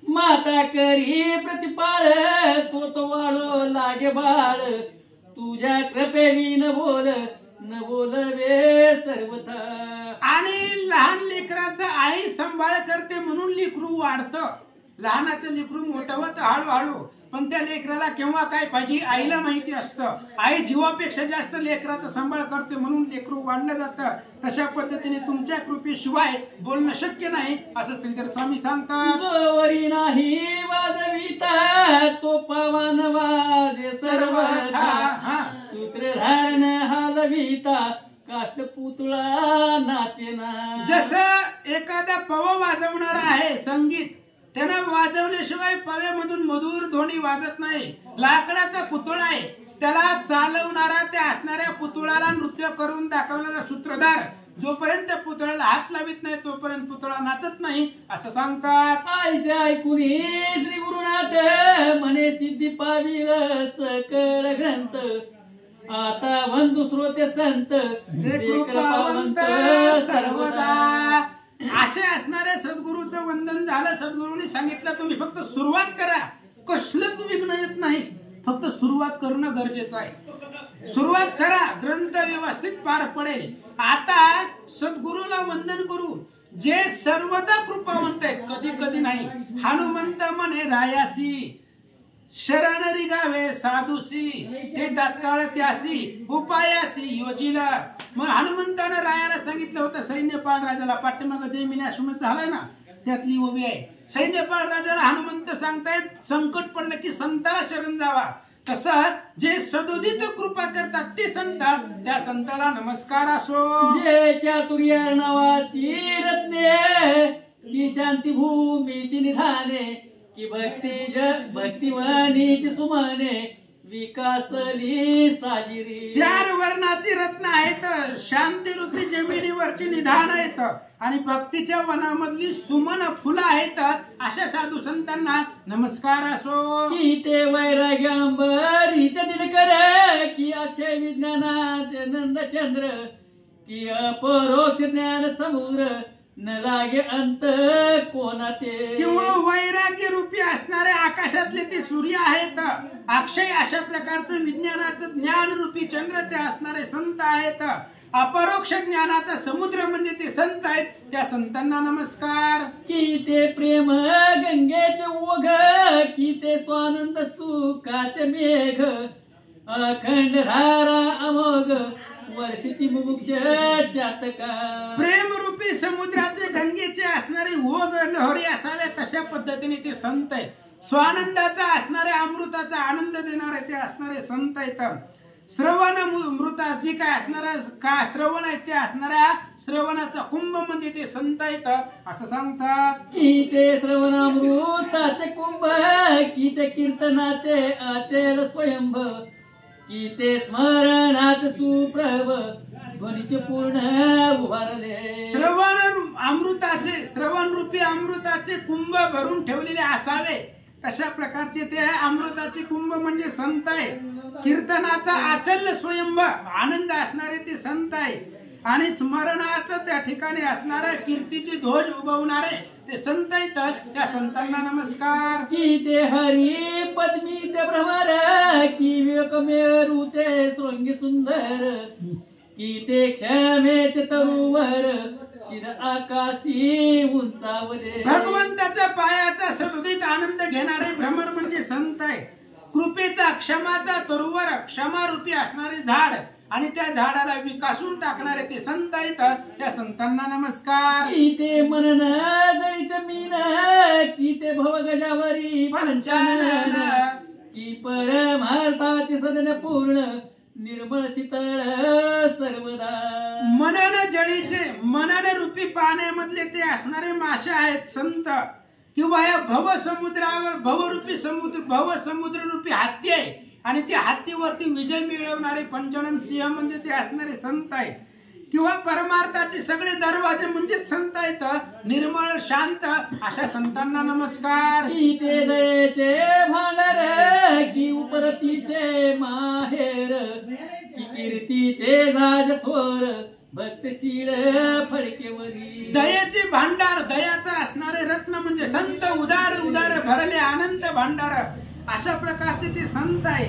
माता करी प्रतिपाळ तो वाळो लागे बाळ तुझ्या कृपेवी न बोलवे सर्वथा. आणि लहान लेकराचा आई सांभाळ करते म्हणून लेकरू वाढतं. लहानाचं लेकरू मोठं होतं हळूहळू, पण त्या लेकराला केव्हा काय पाहिजे आईला माहिती असतं. आई जीवापेक्षा जास्त लेकराचा सांभाळ करते म्हणून लेकरू वाढलं जातं. तशा पद्धतीने तुमच्या कृपेशिवाय बोलणं शक्य नाही असं श्रीधर स्वामी सांगतात. जोवरी नाही वाजविता तो पावन वाजे सर्वथा सूत्रधारण हलविता काष्ट पुतळा नाचेना. जसं एखादा पव वाजवणारा आहे संगीत, त्यानं वाजवल्याशिवाय पव्यामधून मधुर ध्वनी वाजत नाही. लाकडाचा पुतळा आहे, त्याला चालवणारा त्या असणाऱ्या पुतळ्याला नृत्य करून दाखवणारा सूत्रधार जोपर्यंत पुतळ्याला हात लावित नाही तोपर्यंत पुतळा नाचत नाही असं सांगतात. आयसे ऐकून श्री गुरुनाथ म्हणे सिद्धी पाविल सकळ ग्रंथ आता बंधू श्रोते संत जे कृपावंत सर्वदा. असे असणाऱ्या सद्गुरूचं वंदन झालं. सद्गुरूंनी सांगितलं तुम्ही फक्त सुरुवात करा. कसलंच विघ्न येत नाही, फक्त सुरुवात करणं गरजेचं आहे. सुरुवात करा, ग्रंथ व्यवस्थित पार पडेल. आता सद्गुरूला वंदन करू जे सर्वदा कृपावंत आहेत. कधी कधी नाही. हनुमंत म्हणे रायासी शरण रिगावे साधूसी हे दाताळ त्यासी उपायासी योजिला. मग हनुमंतानं रायाला सांगितलं होतं सैन्यपाळ राजाला, पाठीमागं जैमिनी अश्वमेध झालाय ना त्यातली उभी आहे. सैन्यपाळ राजाला हनुमंत सांगतायत संकट पडलं की संताला शरण जावा. तसं जे सदोदित कृपा करतात ते संत, त्या संताला नमस्कार असो. जे चातुर्य नावाची रत्ने की शांती भूमीची निधाने की भक्तिवानीची सुमने विकासली साजिरी. 4 वर्णाची रत्न आहेत, शांती रूपी जमिनीवरची निधान आहेत आणि भक्तीच्या वनामधली सुमन फुलं आहेत. अशा साधू संतांना नमस्कार असो. की ते वैराग्यांबरीचे दिलकर की अक्षय विज्ञानाचे नंदचंद्र की अपरोक्ष ज्ञान समुद्र न लागे अंत कोणाते. किंवा वैराग्य रूपी असणारे आकाशातले ते सूर्य आहेत. अक्षय अशा प्रकारचं विज्ञानाचं ज्ञान रूपी चंद्र ते असणारे संत आहेत. अपरोक्ष ज्ञानाचा समुद्र म्हणजे ते संत आहेत. त्या संतांना नमस्कार. की ते प्रेम गंगेचे ओघ की ते स्वानंद सुखाचे मेघ अखंड धारा अमोघ वर्षिती मुमुक्ष चातका. प्रेम रूपी समुद्राचे गंगेचे असणारे ओघ लहरी असाव्या तशा पद्धतीने ते संत आहेत. स्वानंदाचा असणारे अमृताचा आनंद देणारे ते असणारे संत आहेत. श्रवण मृता जी काय असणारा का श्रवण आहे ते असणाऱ्या श्रवणाचा कुंभ म्हणजे ते संत आहेत असं सांगतात. की ते श्रवणामृताचे कुंभ की ते कीर्तनाचे आचेल स्वयंभ की ते स्मरणाचे सुप्रभ ध्वनीचे पूर्ण उभारले. श्रवण रूपी अमृताचे कुंभ भरून ठेवलेले असावे तशा प्रकारचे ते अमृताचे कुंभ म्हणजे संत आहे. कीर्तनाचा आचल्य स्वयंभ आनंद असणारे ते संत आहे आणि स्मरणाचं त्या ठिकाणी असणाऱ्या कीर्तीचे ध्वज उभवणारे ते संत आहेत. त्या संतांना नमस्कार. की ते हरी पद्मीचे भ्रमर की विवेकमेरूचे शृंगी सुंदर की ते क्षमेचे तरुवर चिर आकाशी उंचावले. भगवंताच्या पायाचा सतत आनंद घेणारे भ्रमर म्हणजे संत आहे. कृपेचा क्षमाचा तरुवर क्षमारूपी असणारे झाड आणि त्या झाडाला विकासून टाकणारे ते संत आहेत. त्या संतांना नमस्कार. की ते मनन जळीच मीन की ते भवगजावरी पंचानन की परमार्थाची सदन पूर्ण निर्मळ शीतळ सर्वदा. मनानं जळीचे मनानं रूपी पाण्यामधले ते असणारे मासे आहेत संत, किंवा या भवसमुद्रावर भवसमुद्र रूपी हत्ती आहे आणि त्या हत्तीवरती विजय मिळवणारे पंचानन सिंह म्हणजे ते असणारे संत आहे. किंवा परमार्थाचे सगळे दरवाजे म्हणजे संत आहेत. निर्मळ शांत अशा संतांना नमस्कार. की ते दयेचे भांडार की उपरतीचे माहेर की कीर्तीचे झाज थोर भक्तशील फडकेवरी. दयेचे भांडार दयाचा असणारे रत्न म्हणजे संत उदार उदार भरले आनंद भांडार अशा प्रकारचे ते संत आहे.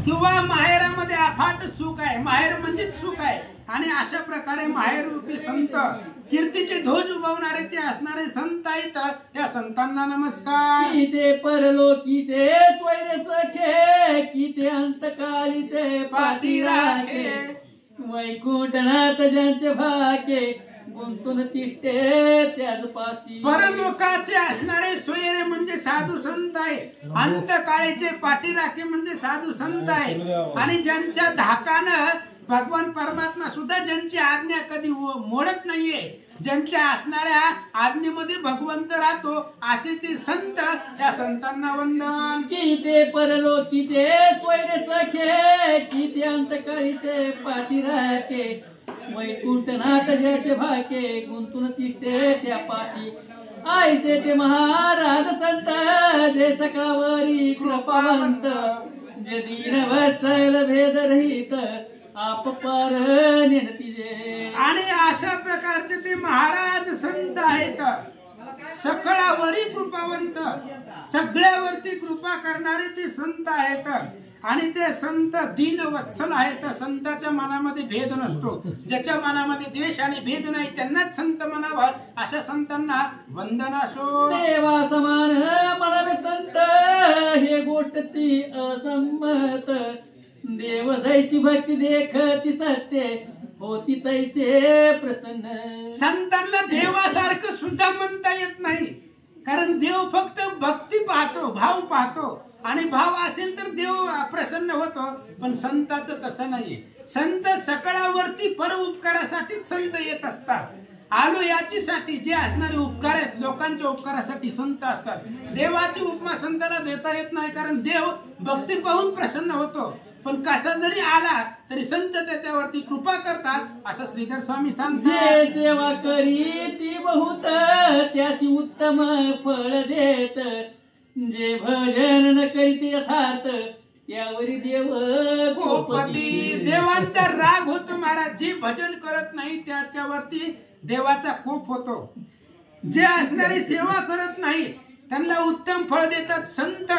किंवा माहेरामध्ये अफाट सुख आहे, माहेर म्हणजेच सुख आहे आणि अशा प्रकारे माहेर रूपी संत कीर्तीचे ध्वज उभवणारे ते असणारे संत आहेत. त्या संतांना नमस्कार. की ते परलोकीचे स्वैर सखे की ते अंतकालीचे पाठी राखे वैकुंठनाथ ज्यांचे भाके गुंतून तिष्ठे त्याच पाशी. परलोकाचे असणारे सोयरे म्हणजे साधू संत आहे, अंतकाळीचे पाठीराखे म्हणजे साधू संत आहे आणि ज्यांच्या धाकानं भगवान परमात्मा सुद्धा ज्यांची आज्ञा कधी मोडत नाहीये, ज्यांच्या असणाऱ्या आज्ञेमध्ये भगवंत राहतो असे ते संत. त्या संतांना वंदन. की ते परलोकीचे स्वैर सखे की ते अंतकाळीचे पाठी राखे वैकुंठनाथ ज्याचे भाके गुंतून तिष्ठे त्या पाशी. आईचे ते महाराज संत जे सकावरी कृपावंत जे दीन वत्सल भेद रहित आप पार नेनतीजे. आणि अशा प्रकारचे ते महाराज संत आहेत. सकळावरी कृपावंत सगळ्यावरती कृपा करणारे ते संत आहेत आणि ते संत दीन वत्सल आहेत. संताच्या मनामध्ये भेद नसतो, ज्याच्या मनामध्ये द्वेष आणि भेद नाही त्यांनाच संत म्हणावा. अशा संतांना वंदन असो. देवा समान म्हणावे संत हे गोष्टची असंमत देव जैसी भक्ती देखती सत्य होती तैसे प्रसन्न. संतांना देवासारखं सुद्धा म्हणता येत नाही, कारण देव फक्त भक्ती पाहतो, भाव पाहतो आणि भाव असेल तर देव प्रसन्न होतो. पण संताचं तसं नाहीये. संत सकळावरती पर उपकारासाठीच संत येत असतात. आलो याचीसाठी जे असणारे उपकार आहेत लोकांच्या उपकारासाठी संत असतात. देवाची उपमा संताला देता येत नाही, कारण देव भक्ती पाहून प्रसन्न होतो. पण कसा जरी आला तरी संत त्याच्यावरती कृपा करतात असं श्रीधर स्वामी सांगतात. जे सेवा करी ती बहुत त्यासी उत्तम फळ देत जे भजन न करीत यथार्थ त्यावरी देव गोपती. देवांचा राग होतो महाराज. जे भजन करत नाही त्याच्यावरती देवाचा कोप होतो. जे असणारी सेवा करत नाही त्यांना उत्तम फळ देतात संत.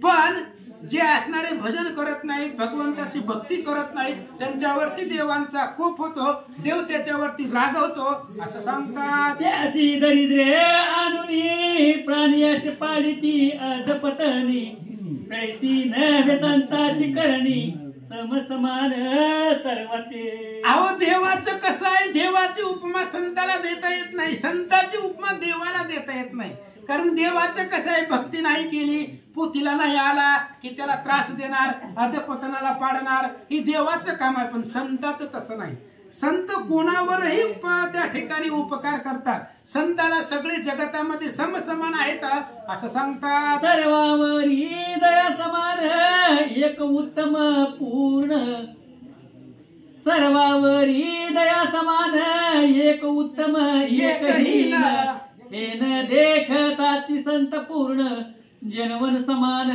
पण जे असणारे भजन करत नाहीत, भगवंताची भक्ती करत नाहीत त्यांच्यावरती देवांचा कोप होतो, देव त्याच्यावरती रागवतो असं सांगतात. त्यासी दरिद्रे आणूनी प्राणी असे पाडिती अधपतनी कैसी नव्हे संताची करणी समसमान सर्वते. अहो देवाचं कसं आहे, देवाची उपमा संताला देता येत नाही, संताची उपमा देवाला देता येत नाही. कारण देवाचं कसं आहे, भक्ती नाही केली, पोथीला नाही आला की त्याला त्रास देणार, अधपतनाला पाडणार, ही देवाचं काम आहे. पण संताचं तसं नाही. संत कोणावरही त्या ठिकाणी उपकार करतात. संताला सगळे जगतामध्ये समसमान आहेत असं सांगतात. सर्वावरी दया समान एक उत्तम पूर्ण सर्वावरी दया समान एक उत्तम एक हीन हे न देखताची संत पूर्ण जनवन समान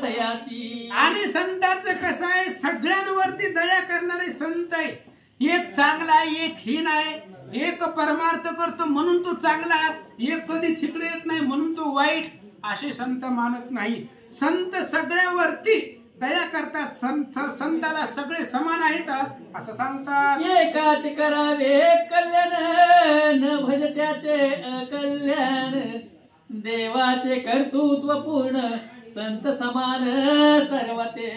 तयासी. आणि संताचं कसं आहे, सगळ्यांवरती दया करणारे संत आहे. एक चांगला आहे, एक हीन आहे, एक परमार्थ करतो म्हणून तो चांगला, एक कधी छिकडे येत नाही म्हणून तो वाईट, असे संत मानत नाही. संत सगळ्यावरती दया करतात. संताला सगळे समान आहेत असं सांगतात. एकाचे करावे कल्याण न भज त्याचे अकल्याण देवाचे कर्तृत्व पूर्ण संत समान सर्वते.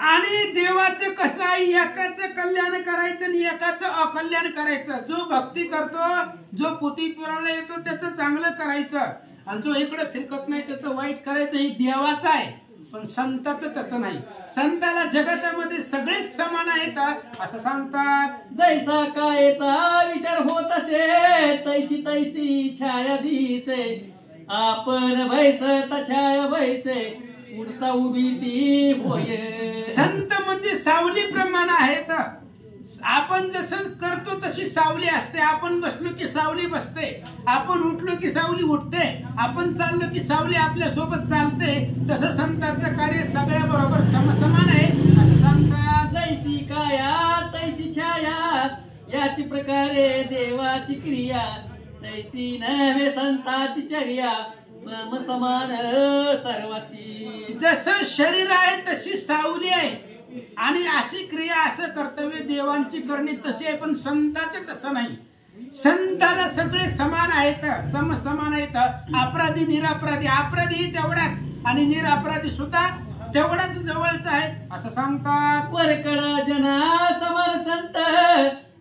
आणि देवाचं कसं आहे, एकाचं कल्याण करायचं आणि एकाचं अकल्याण करायचं. जो भक्ती करतो, जो पोथी पुरावला येतो त्याचं चांगलं करायचं आणि जो इकडे फिरकत नाही त्याचं वाईट करायचं. ही देवाचं आहे. पण संताचं तसं नाही. संताला जगतामध्ये सगळेच समान आहेत असं सांगतात. जैसा कायचा विचार होत असे तैसी तैसी छाया दिसे आपण भैस छाया भैसे उडता उभी ती होय. संत म्हणजे सावली प्रमाण आहेत. आपण जसं करतो तशी सावली असते. आपण बसलो की सावली बसते, आपण उठलो की सावली उठते, आपण चाललो की सावली आपल्या सोबत चालते. तसं संतांचं कार्य सगळ्या बरोबर समसमान आहे असं सांगतात. जैसी काया तैसी छाया याची प्रकारे देवाची क्रिया तैसी नव्हे संताची चर्या सम समान सर्वासी. जसं शरीर आहे तशी सावली आहे आणि अशी क्रिया असं कर्तव्य देवांची करणी तशी आहे. पण संतांचं तसं नाही. संताला सगळे समान आहेत, समसमान आहेत. अपराधी निरपराधी, अपराधी तेवढाच आणि निरपराधी सुद्धा तेवढाच जवळचा आहे असं सांगतात. वरकडा जना समान संत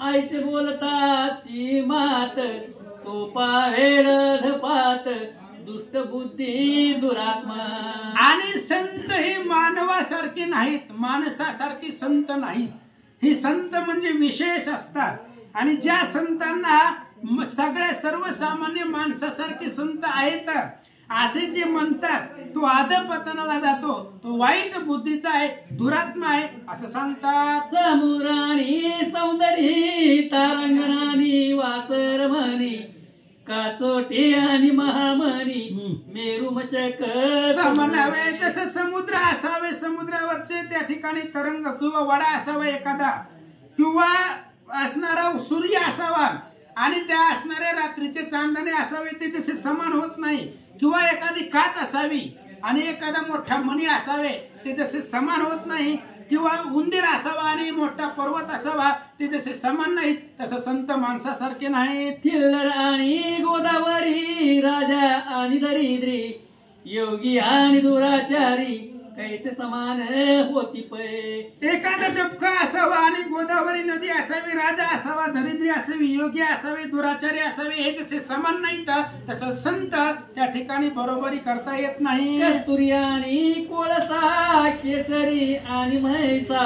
ऐसे बोलताची मात तो पावेळ धपात दुष्ट बुद्धी दुरात्मा. आणि संत हे मानवासारखे नाहीत, माणसासारखे संत नाहीत. ही संत म्हणजे विशेष असतात. आणि ज्या संतांना सगळ्या सर्वसामान्य माणसासारखे संत आहेत असे जे म्हणतात तो अधपतनाला जातो, तो वाईट बुद्धीचा आहे, दुरात्मा आहे असं सांगतात. समुद्राणी सौंदर्य तारांगणानी वासर म्हणी काचोटी आणि महामणी मेरू मशक समनावे. तसं समुद्र असावे, समुद्रावरचे त्या ठिकाणी तरंग किंवा वडा असावा एखादा, किंवा असणारा सूर्य असावा आणि त्या असणाऱ्या रात्रीचे चांदणे असावे, ते तसे समान होत नाही. किंवा एखादी काच असावी आणि एखादा मोठा मणी असावे, ते जसे समान होत नाही. किंवा उंदीर असावा आणि मोठा पर्वत असावा, ते जसे समान नाहीत. तसं संत माणसासारखे नाहीत. थिल्लर आणि गोदावरी राजा आणि दरिद्री योगी आणि दुराचारी कैसे समान होती पै. एखादा डबका असावा आणि गोदावरी नदी असावी, राजा असावा, दरिद्री असावी, योगी असावे, दुराचारी असावे, हे जसे समान नाहीत तसं संत त्या ठिकाणी बरोबरी करता येत नाही. कस्तुरी आणि कोळसा केसरी आणि म्हैसा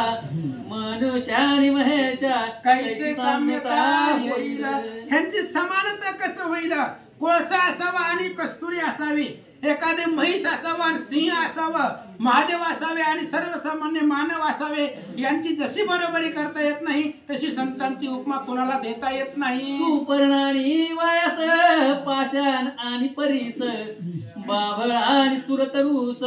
मनुष्य आणि महेशा कैसे साम्यता होईल. ह्यांची समानता कसं होईल. कोळसा असावा आणि कस्तुरी असावी, एखादे म्हैस असावा आणि सिंह असावं, महादेव असावे आणि सर्वसामान्य मानव असावे. यांची जशी बरोबरी करता येत नाही तशी संतांची उपमा कोणाला देता येत नाही. सुपर्णानी वायास पाषाण आणि परीस बाभळ आणि सुरतरूस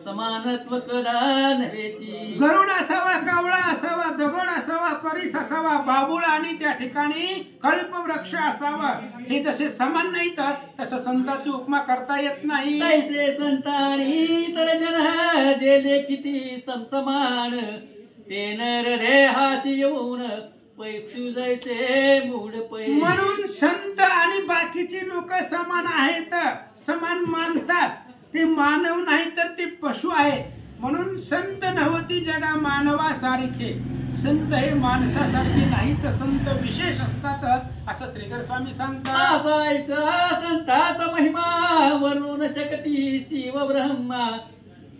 समानत्व कदा नव्हेची. गरुड असावा, कावळा असावा, दगड असावा, परीस असावा, बाबुळ आणि त्या ठिकाणी कल्पवृक्ष असावा, हे जसे समान नाही तर तसं संतांची उपमा करता येत नाही. तैसे संतांनी इतर जन जे लेखिती समसमान ते नर देहासी येऊन पैक्षु जैसे मूड पै. म्हणून संत आणि बाकीची लोक समान आहेत, समान मानतात. ते मानव नाही तर ते पशु आहेत. म्हणून संत नव्हती जगा मानवासारखे. संत हे माणसासारखे नाही तर संत विशेष असतात असं श्रीधर स्वामी सांगतात. संताचा महिमा वरून शकती शिव ब्रह्मा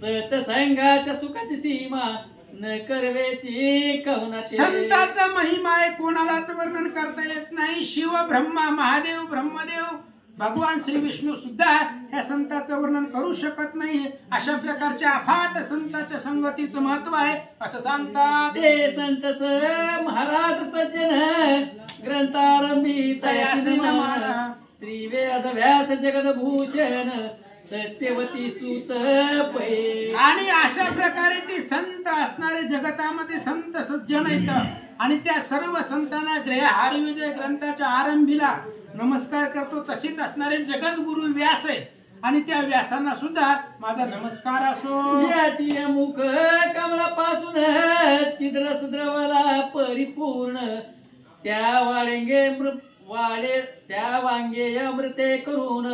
सतसंगाच्या सुखाची सीमा न करवेची कवनाचे. संताचा महिमा आहे, कोणालाच वर्णन करता येत नाही. शिव ब्रह्मा, महादेव, ब्रह्मदेव, भगवान श्री विष्णू सुद्धा या संतांचं वर्णन करू शकत नाही. अशा प्रकारच्या अफाट संतांच्या संगतीचं महत्व आहे असं सांगतात. ते संत महाराज सज्जन ग्रंथारंभी तयासी नमः श्री वेद व्यास जगदभूषण सत्यवती सुत पै. आणि अशा प्रकारे ते संत असणारे जगतामध्ये संत सज्जन आहेत आणि त्या सर्व संतांना हरिविजय ग्रंथाच्या आरंभीला नमस्कार करतो. तशीच असणारे जगद्गुरु व्यास आहे आणि त्या व्यासांना सुद्धा माझा नमस्कार असो. ज्याची मुख कमलापासून छिद्र सुद्रवला परिपूर्ण त्या वांगे अमृते करून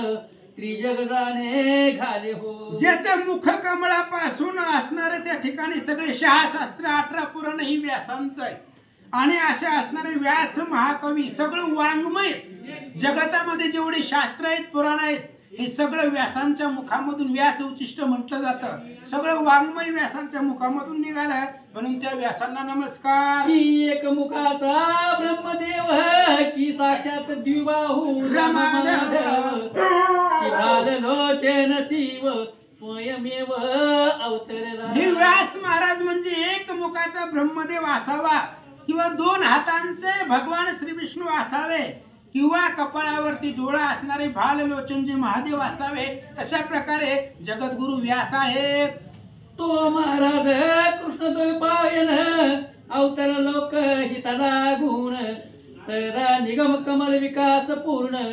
त्रिजग जाणे घाले हो. ज्याच्या मुख कमळापासून असणारे त्या ठिकाणी सगळे शास्त्र 18 पुराण ही व्यासांचं आहे. आणि अशा असणारे व्यास महाकवी सगळं वाङ्मय जगतामध्ये जेवढे शास्त्र आहेत, पुराण आहेत, हे सगळं व्यासांच्या मुखामधून व्यास उचिष्ट म्हटलं जातं. सगळं वाङ्मय व्यासांच्या मुखामधून निघालं म्हणून त्या व्यासांना नमस्कार. की एक मुखाचा ब्रह्मदेव की साक्षात द्विबाहू रामाधव की भाललोचन शिव स्वयमेव अवतरला. हे व्यास महाराज म्हणजे एक मुखाचा ब्रह्मदेव असावा किंवा दोन हातांचे भगवान श्री विष्णू असावे किंवा कपाळावरती डोळा असणारे भाललोचन जे महादेव असावे. अशा प्रकारे जगद्गुरु व्यास आहेत. तो महाराज कृष्णद्वैपायन अवतर लोक हिताला गुण सदा निगम कमल विकास पूर्ण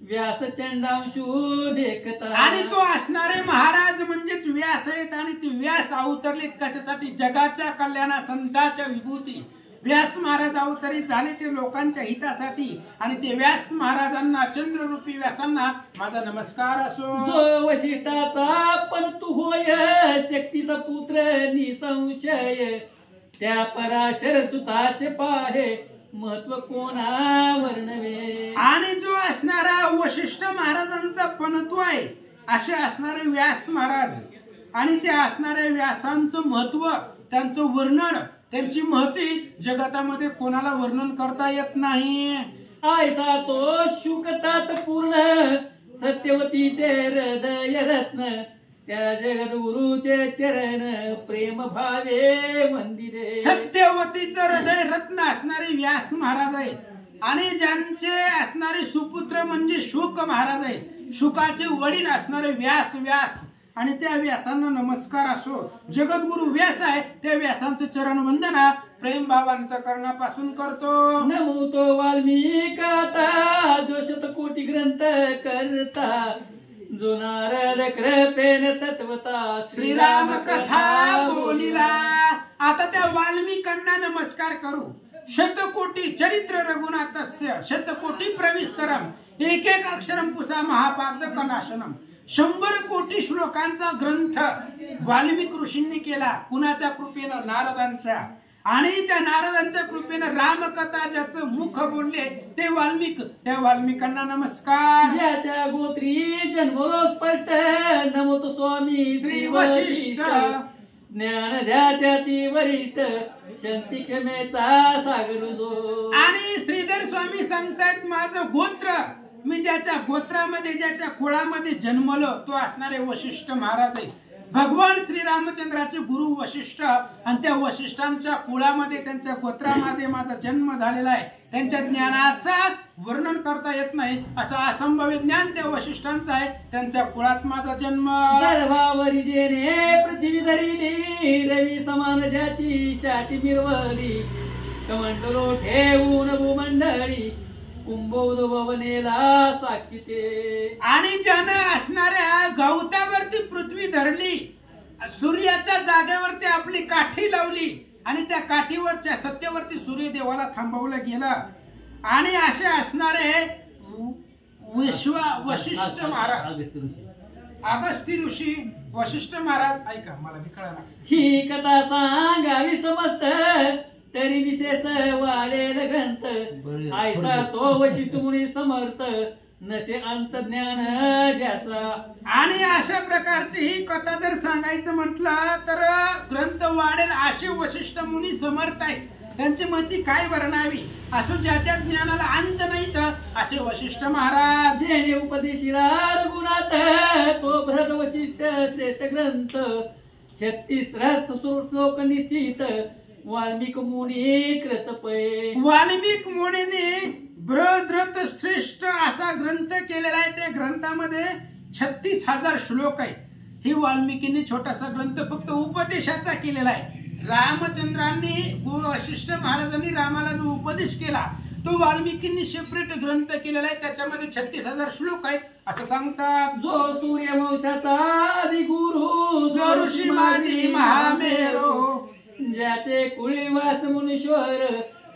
व्यास चंडांशू देखता. आणि तो असणारे महाराज म्हणजेच व्यास आहेत. आणि ते व्यास अवतरले कशासाठी? जगाच्या कल्याणा संतांच्या विभूती. व्यास महाराज अवतरित झाले ते लोकांच्या हितासाठी. आणि ते व्यास महाराजांना चंद्ररूपी व्यासांना माझा नमस्कार असो. जो वशिष्ठाचा पण तू होय शक्तीचा पुत्र निसंशय त्या पराशर सुताचे पाहे महत्व कोणा वर्णवे. आणि जो असणारा वशिष्ठ महाराजांचा पणतू आहे असे असणारे व्यास महाराज आणि ते असणाऱ्या व्यासांचं महत्व त्यांचं वर्णन त्यांची महती जगतामध्ये कोणाला वर्णन करता येत नाही. आयसा तो शुकतात पूर्ण सत्यवतीचे हृदय रत्न त्या जगद्गुरुचे चरण प्रेम भावे वंदिरे. सत्यवतीचं हृदय रत्न असणारे व्यास महाराज आहे. आणि ज्यांचे असणारे सुपुत्र म्हणजे शुक महाराज आहे. शुकाचे वडील असणारे व्यास व्यास आणि त्या व्यासांना नमस्कार असो. जगद्गुरु व्यास आहे त्या व्यासांचं चरण वंदना प्रेम भावांतकरणापासून करतो. नमो तो वाल्मिकाता जो शतकोटी ग्रंथ करता जो नारद कृपेन तत्वता श्रीराम कथा बोलिला. आता त्या वाल्मिकांना नमस्कार करू. शतकोटी चरित्र रघुनाथस्य शतकोटी प्रविस्तरम एक एक अक्षरम पुसा महापादक नाशनम. 100 कोटी श्लोकांचा ग्रंथ वाल्मिक ऋषींनी केला. कुणाच्या कृपेनं? नारदांच्या. आणि त्या नारदांच्या कृपेनं रामकथा ज्याचं मुख बोलले ते वाल्मिक. त्या वाल्मिकांना नमस्कार. ज्याच्या गोत्री जन्मलो स्पष्ट नमोत स्वामी श्री वशिष्ठ. ज्ञान ज्याच्या ती वरिष्ठ शांती क्षमेचा सागर जो. आणि श्रीधर स्वामी सांगतायत माझं गोत्र मी ज्याच्या गोत्रामध्ये ज्याच्या कुळामध्ये जन्मलो तो असणारे वशिष्ठ महाराज आहे. भगवान श्रीरामचंद्राचे गुरु वशिष्ठ आणि त्या वशिष्ठांच्या कुळामध्ये त्यांच्या गोत्रामध्ये माझा जन्म झालेला आहे. त्यांच्या ज्ञानाचा वर्णन करता येत नाही असं असंभव ज्ञान त्या वशिष्ठांचं आहे. त्यांच्या कुळात माझा जन्म. गर्भावरी जेने पृथ्वी धरिली रवी समान ज्याची शाटी मिरवली कमंडलो ठेवून भूमंडळी कुंभोदवनेला साक्षी ते. आणि ज्यानं असणाऱ्या गवतावरती पृथ्वी धरली सूर्याच्या जागेवरती आपली काठी लावली आणि त्या काठीवरच्या सत्तेवरती सूर्यदेवाला थांबवलं गेलं. आणि असे असणारे वशिष्ठ महाराज अगस्ती ऋषी वशिष्ठ महाराज. ऐका मला बी कळाला. ही कथा सांगावी समस्त तरी विशेष वाढेल ग्रंथ आयसा तो वशिष्ठ मुनी समर्थ नसे अंत ज्ञान ज्याचा. आणि अशा प्रकारची ही कथा जर सांगायचं म्हटलं तर ग्रंथ वाढेल असे वशिष्ठ मुनी समर्थ आहे. त्यांची मती काय वर्णावी असो ज्याच्या ज्ञानाला अंत नाही तर असे वशिष्ठ महाराज. जेणे उपदेशिला रघुनाथ तो भरत वशिष्ठ श्रेष्ठ ग्रंथ 36 श्लोक निश्चित वाल्मिक मुनी कृतपय. वाल्मिक मुनीने बृहद्रथ श्रेष्ठ असा ग्रंथ केलेला आहे. त्या ग्रंथामध्ये 36,000 श्लोक आहेत. ही वाल्मिकीने छोटासा ग्रंथ फक्त उपदेशाचा केलेला आहे. रामचंद्रांनी वशिष्ठ महाराजांनी रामाला जो उपदेश केला तो वाल्मिकींनी सेपरेट ग्रंथ केलेला आहे. त्याच्यामध्ये 36,000 श्लोक आहेत असं सांगतात. जो सूर्यवंशाचा आदि गुरु जो ऋषी माझी महामेरो ज्याचे कुळीवास मुनीश्वर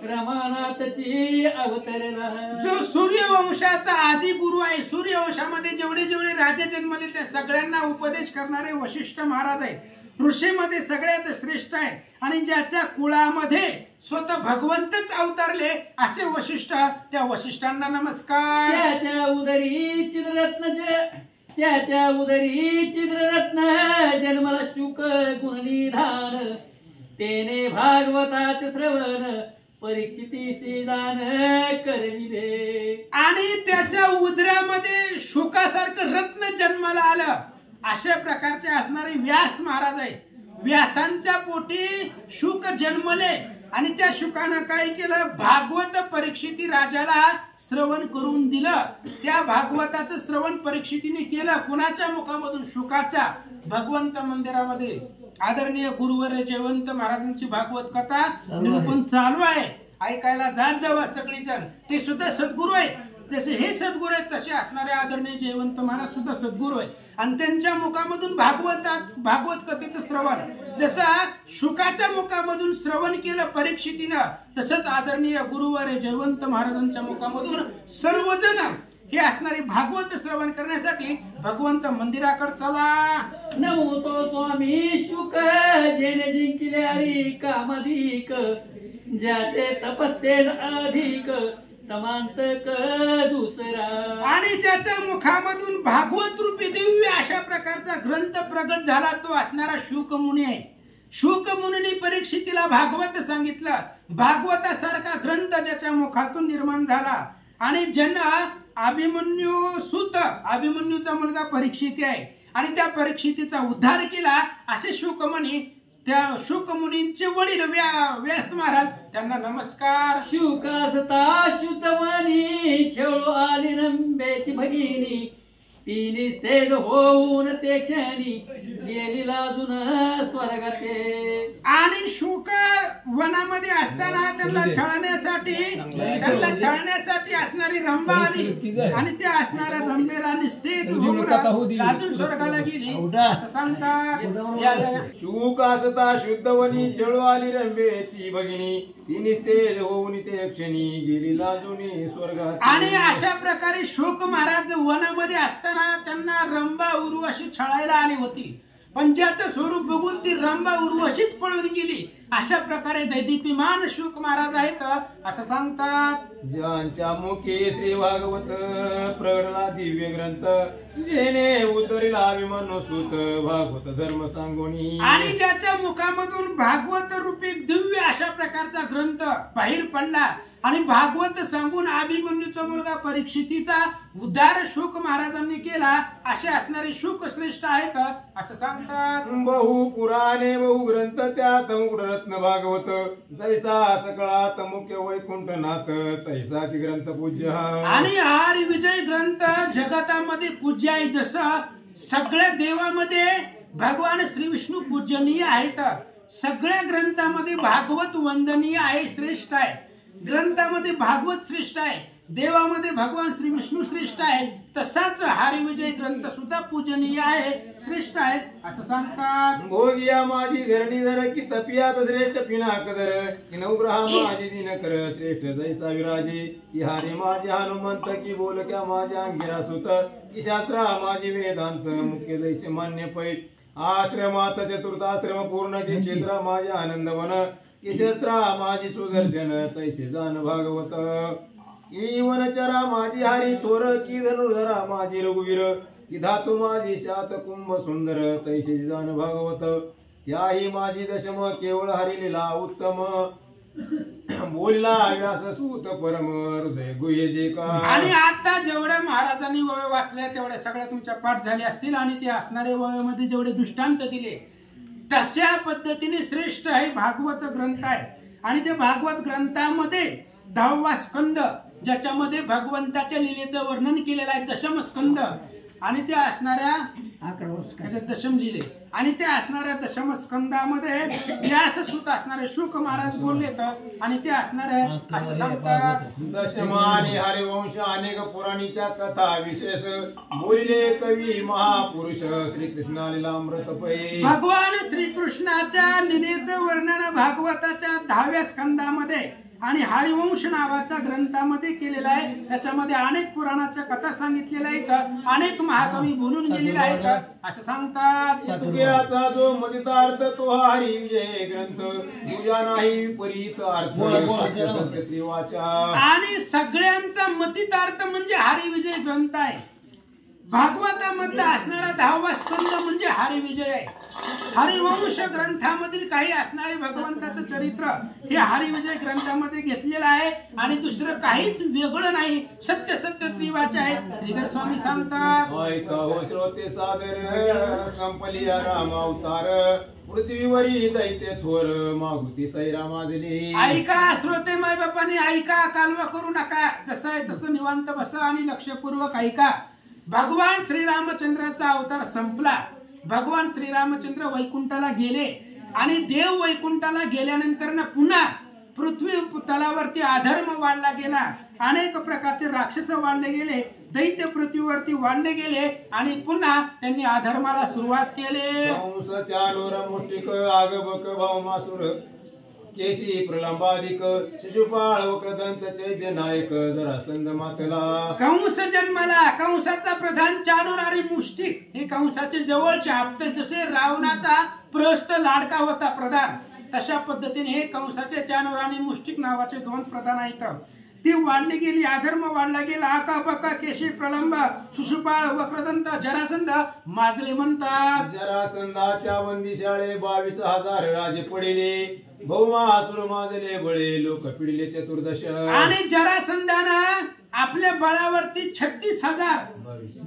रमानाथची अवतरला. जो सूर्यवंशाचा आदि गुरु आहे. सूर्यवंशामध्ये जेवढे जेवढे राजे जन्मले त्या सगळ्यांना उपदेश करणारे वशिष्ठ महाराज आहे. ऋषीमध्ये सगळ्यात श्रेष्ठ आहे. आणि ज्याच्या कुळामध्ये स्वतः भगवंतच अवतरले असे वशिष्ठ त्या वशिष्ठांना नमस्कार. त्याच्या उदरी चित्ररत्नचे त्याच्या उदरी चिद्ररत्न जन्मला शुक गुणनिधान तेने भागवताचे श्रवण परीक्षितीसी जाण करविले. आणि त्याच्या उदरामध्ये शुकासारखं रत्न जन्माला आलं. अशा प्रकारचे असणारे व्यास महाराज आहेत. व्यासांच्या पोटी शुक जन्मले आणि त्या शुकानं काय केलं, भागवत परीक्षिती राजाला श्रवण करून दिलं. त्या भागवताचं श्रवण परीक्षितीने केलं. कुणाच्या मुखामधून, शुकाच्या. भगवंत मंदिरामध्ये आदरणीय गुरुवर जयवंत महाराजांची भागवत कथा निरूपण चालू आहे. ऐकायला जात जावं सगळीजण. ते सुद्धा सद्गुरू आहेत. जसे हे सद्गुरू आहेत तसे असणारे आदरणीय जयवंत महाराज सुद्धा सद्गुरू आहेत. आणि त्यांच्या मुखामधून भागवत कथेचं श्रवण जसं शुकाच्या मुखामधून श्रवण केलं परीक्षितीनं, तसंच आदरणीय गुरुवर जयवंत महाराजांच्या मुखामधून सर्वजण हे असणारे भागवत श्रवण करण्यासाठी भगवंत मंदिराकडे चला. नमो स्वामी शुक जेने जिंकले हरी कामाधिक ज्याचे तपस्तेज अधिक तमांतक दुसरा. आणि ज्याच्या मुखामधून भागवत रूपी दिव्य अशा प्रकारचा ग्रंथ प्रगट झाला तो असणारा शुकमुनी आहे. शुकमुनीने परीक्षितीला भागवत सांगितलं. भागवतासारखा ग्रंथ ज्याच्या मुखातून निर्माण झाला आणि ज्यानं अभिमन्यूचा मुलगा परीक्षिती आहे आणि त्या परीक्षितीचा उद्धार केला. असे शुकमुनी, त्या शुकमुनींचे वडील व्यास महाराज, त्यांना नमस्कार. शुकासता शुद्धमनी छेळू आली रंबेची भगिनी तिने तेज होऊन ते क्षणी गेली लाजून स्वर्गाते. आणि शुक वनामध्ये असताना त्यांना छळण्यासाठी असणारी रंभा आली आणि त्या असणाऱ्या रंभेला निस्तेज लाजून स्वर्गाला गेली असं सांगतात. शुक असता शुद्धवनी छळू आली रंभेची भगिनी ती निस्तेज होऊन ते क्षणी गेली लाजून स्वर्गात. आणि अशा प्रकारे शुक महाराज वनामध्ये असताना त्यांना रंभा उर्वशी छळायला आली होती. पण ज्याचं स्वरूप बघून ती रंभा उर्वशीच पळून गेली. अशा प्रकारे दैदिप्यमान शुक महाराज आहेत असं सांगतात. ज्यांच्या मुखे श्री भागवत प्रगटला दिव्य ग्रंथ जेने उतरिला अभिमन्यू सुत भागवत धर्म सांगोनी. आणि ज्याच्या मुखामधून भागवत रूपी दिव्य अशा प्रकारचा ग्रंथ बाहेर पडला आणि भागवत सांगून अभिमन्यूचा मुलगा परीक्षितीचा उद्धार शुक महाराजांनी केला. असे असणारे शुक श्रेष्ठ आहेत असं सांगतात. बहु पुराणे बहु ग्रंथ त्यात रत्न भागवत जैसा सकळात मुख्य वैकुंठनाथ तैसाची ग्रंथ पूज्य. आणि हा विजय ग्रंथ जगतामध्ये पूज्य आहे. जसं सगळ्या देवामध्ये भगवान श्री विष्णू पूजनीय आहेत. सगळ्या ग्रंथामध्ये भागवत वंदनीय आहे, श्रेष्ठ आहे. ग्रंथामध्ये भागवत श्रेष्ठ आहे, देवामध्ये भगवान श्री विष्णू श्रेष्ठ आहे. तसाच हरिविजय ग्रंथ सुद्धा पूजनीय आहे, श्रेष्ठ आहे असं सांगतात. भोगिया माझी धरणी धर की तपियात श्रेष्ठ पिनाक धर की नवग्रहा माझी दिनकर श्रेष्ठ जैसा विराजे की हारे माझे हनुमंत की बोल क्या माझ्या अंगिरा सुत की शास्त्रा माझी वेदांत मुख्य जैसे मान्य पैठ आश्रमात चतुर्थाश्रम पूर्ण की क्षेत्र माझे आनंदवन की शस्त्रा माझी सुदर्शन तैसे जान भागवत की वनचरा माझी हरी थोर की धनुर्धरा माझी रघुवीर की धातू माझी शात कुंभ सुंदर तैसे जान भागवत याही माझी दशम केवळ हरिलीला उत्तम बोलला व्यास सूत परम हृदय गुह्य जे का. आणि आता जेवढ्या महाराजांनी वय वाचले तेवढे सगळ्या तुमच्या पाठ झाले असतील आणि ते असणारे वयामध्ये जेवढे दृष्टांत दिले तशा पद्धतीने श्रेष्ठ आहे भागवत ग्रंथ आहे. आणि ते भागवत ग्रंथामध्ये 10वा स्कंद ज्याच्यामध्ये भगवंताच्या लीलेचं वर्णन केलेलं आहे, दशम स्कंद. आणि ते असणाऱ्या 11 दशम लिहिले आणि ते असणाऱ्या दशम स्कंदामध्ये व्याससूत असणारे शुक महाराज बोलले आणि ते असणारे असं सांगतात. दशमानी हरिवंश अनेक पुराणीच्या कथा विशेष बोलले कवी महापुरुष श्रीकृष्णा लीलामृत पै. भगवान श्रीकृष्णाच्या लीलेचं वर्णन भागवताच्या 10व्या स्कंदामध्ये आणि हरिवंश नावाच्या ग्रंथामध्ये केलेला आहे. त्याच्यामध्ये अनेक पुराणाच्या कथा सांगितलेल्या आहेत, अनेक महाकवी बोलून गेलेले आहेत असं सांगतात. सत्याचा जो मदितार्थ तो हा हरिविजय ग्रंथ तुझ्या नाही परीत अर्थ वाचा. आणि सगळ्यांचा मतितार्थ म्हणजे हरिविजय ग्रंथ आहे. भागवतामधला असणारा 10वा स्कंद म्हणजे हरिविजय आहे. हरिवंश ग्रंथामधील काही असणारे भगवंताचं चरित्र हे हरिविजय ग्रंथामध्ये घेतलेलं आहे आणि दुसरं काहीच वेगळं नाही. सत्य सत्य त्रिवाचे आहे. श्रीधर स्वामी सांगतात, ऐका हो श्रोते सादर, संपलिया राम अवतार, पृथ्वीवरी दैत्य थोर, मागुती सैरा माजली. ऐका श्रोते माय बापाने, ऐका, कालवा करू नका. जसं आहे तसं निवांत बसा आणि लक्षपूर्वक ऐका. भगवान श्रीरामचंद्राचा अवतार संपला. भगवान श्रीरामचंद्र वैकुंठाला गेले आणि देव वैकुंठाला गेल्यानंतर ना पुन्हा पृथ्वी तलावरती अधर्म वाढला गेला. अनेक प्रकारचे राक्षस वाढले गेले, दैत्य पृथ्वीवरती वाढले गेले आणि पुन्हा त्यांनी अधर्माला सुरुवात केली. कंस चाणूर मुष्टिक आगबक भावमासुर, केसी प्रलंबादिक, शिशुपाळ वक्रदंत चैद्य नायक, जरासंध मातला. कंस जन्माला. कंसाचा प्रधान चाणूर आणि मुष्टिक हे कंसाचे जवळचे आप्त. जसे रावणाचा प्रस्थ लाडका होता प्रधान, तशा पद्धतीने हे कंसाचे चाणूर आणि मुष्टिक नावाचे 2 प्रधान आहेत. ती वाढली गेली, अधर्म वाढला गेला. आकाबका, केशी, प्रलंब, शिशुपाळ, वक्रदंत, जरासंध माजले म्हणतात. जरासंधाच्या बंदिशाळे 22,000 राजे पडिले, भौमासुर माजले बळे, लोक पिडिले चतुर्दश. आणि जरासंधानं आपल्या बळावरती 36,000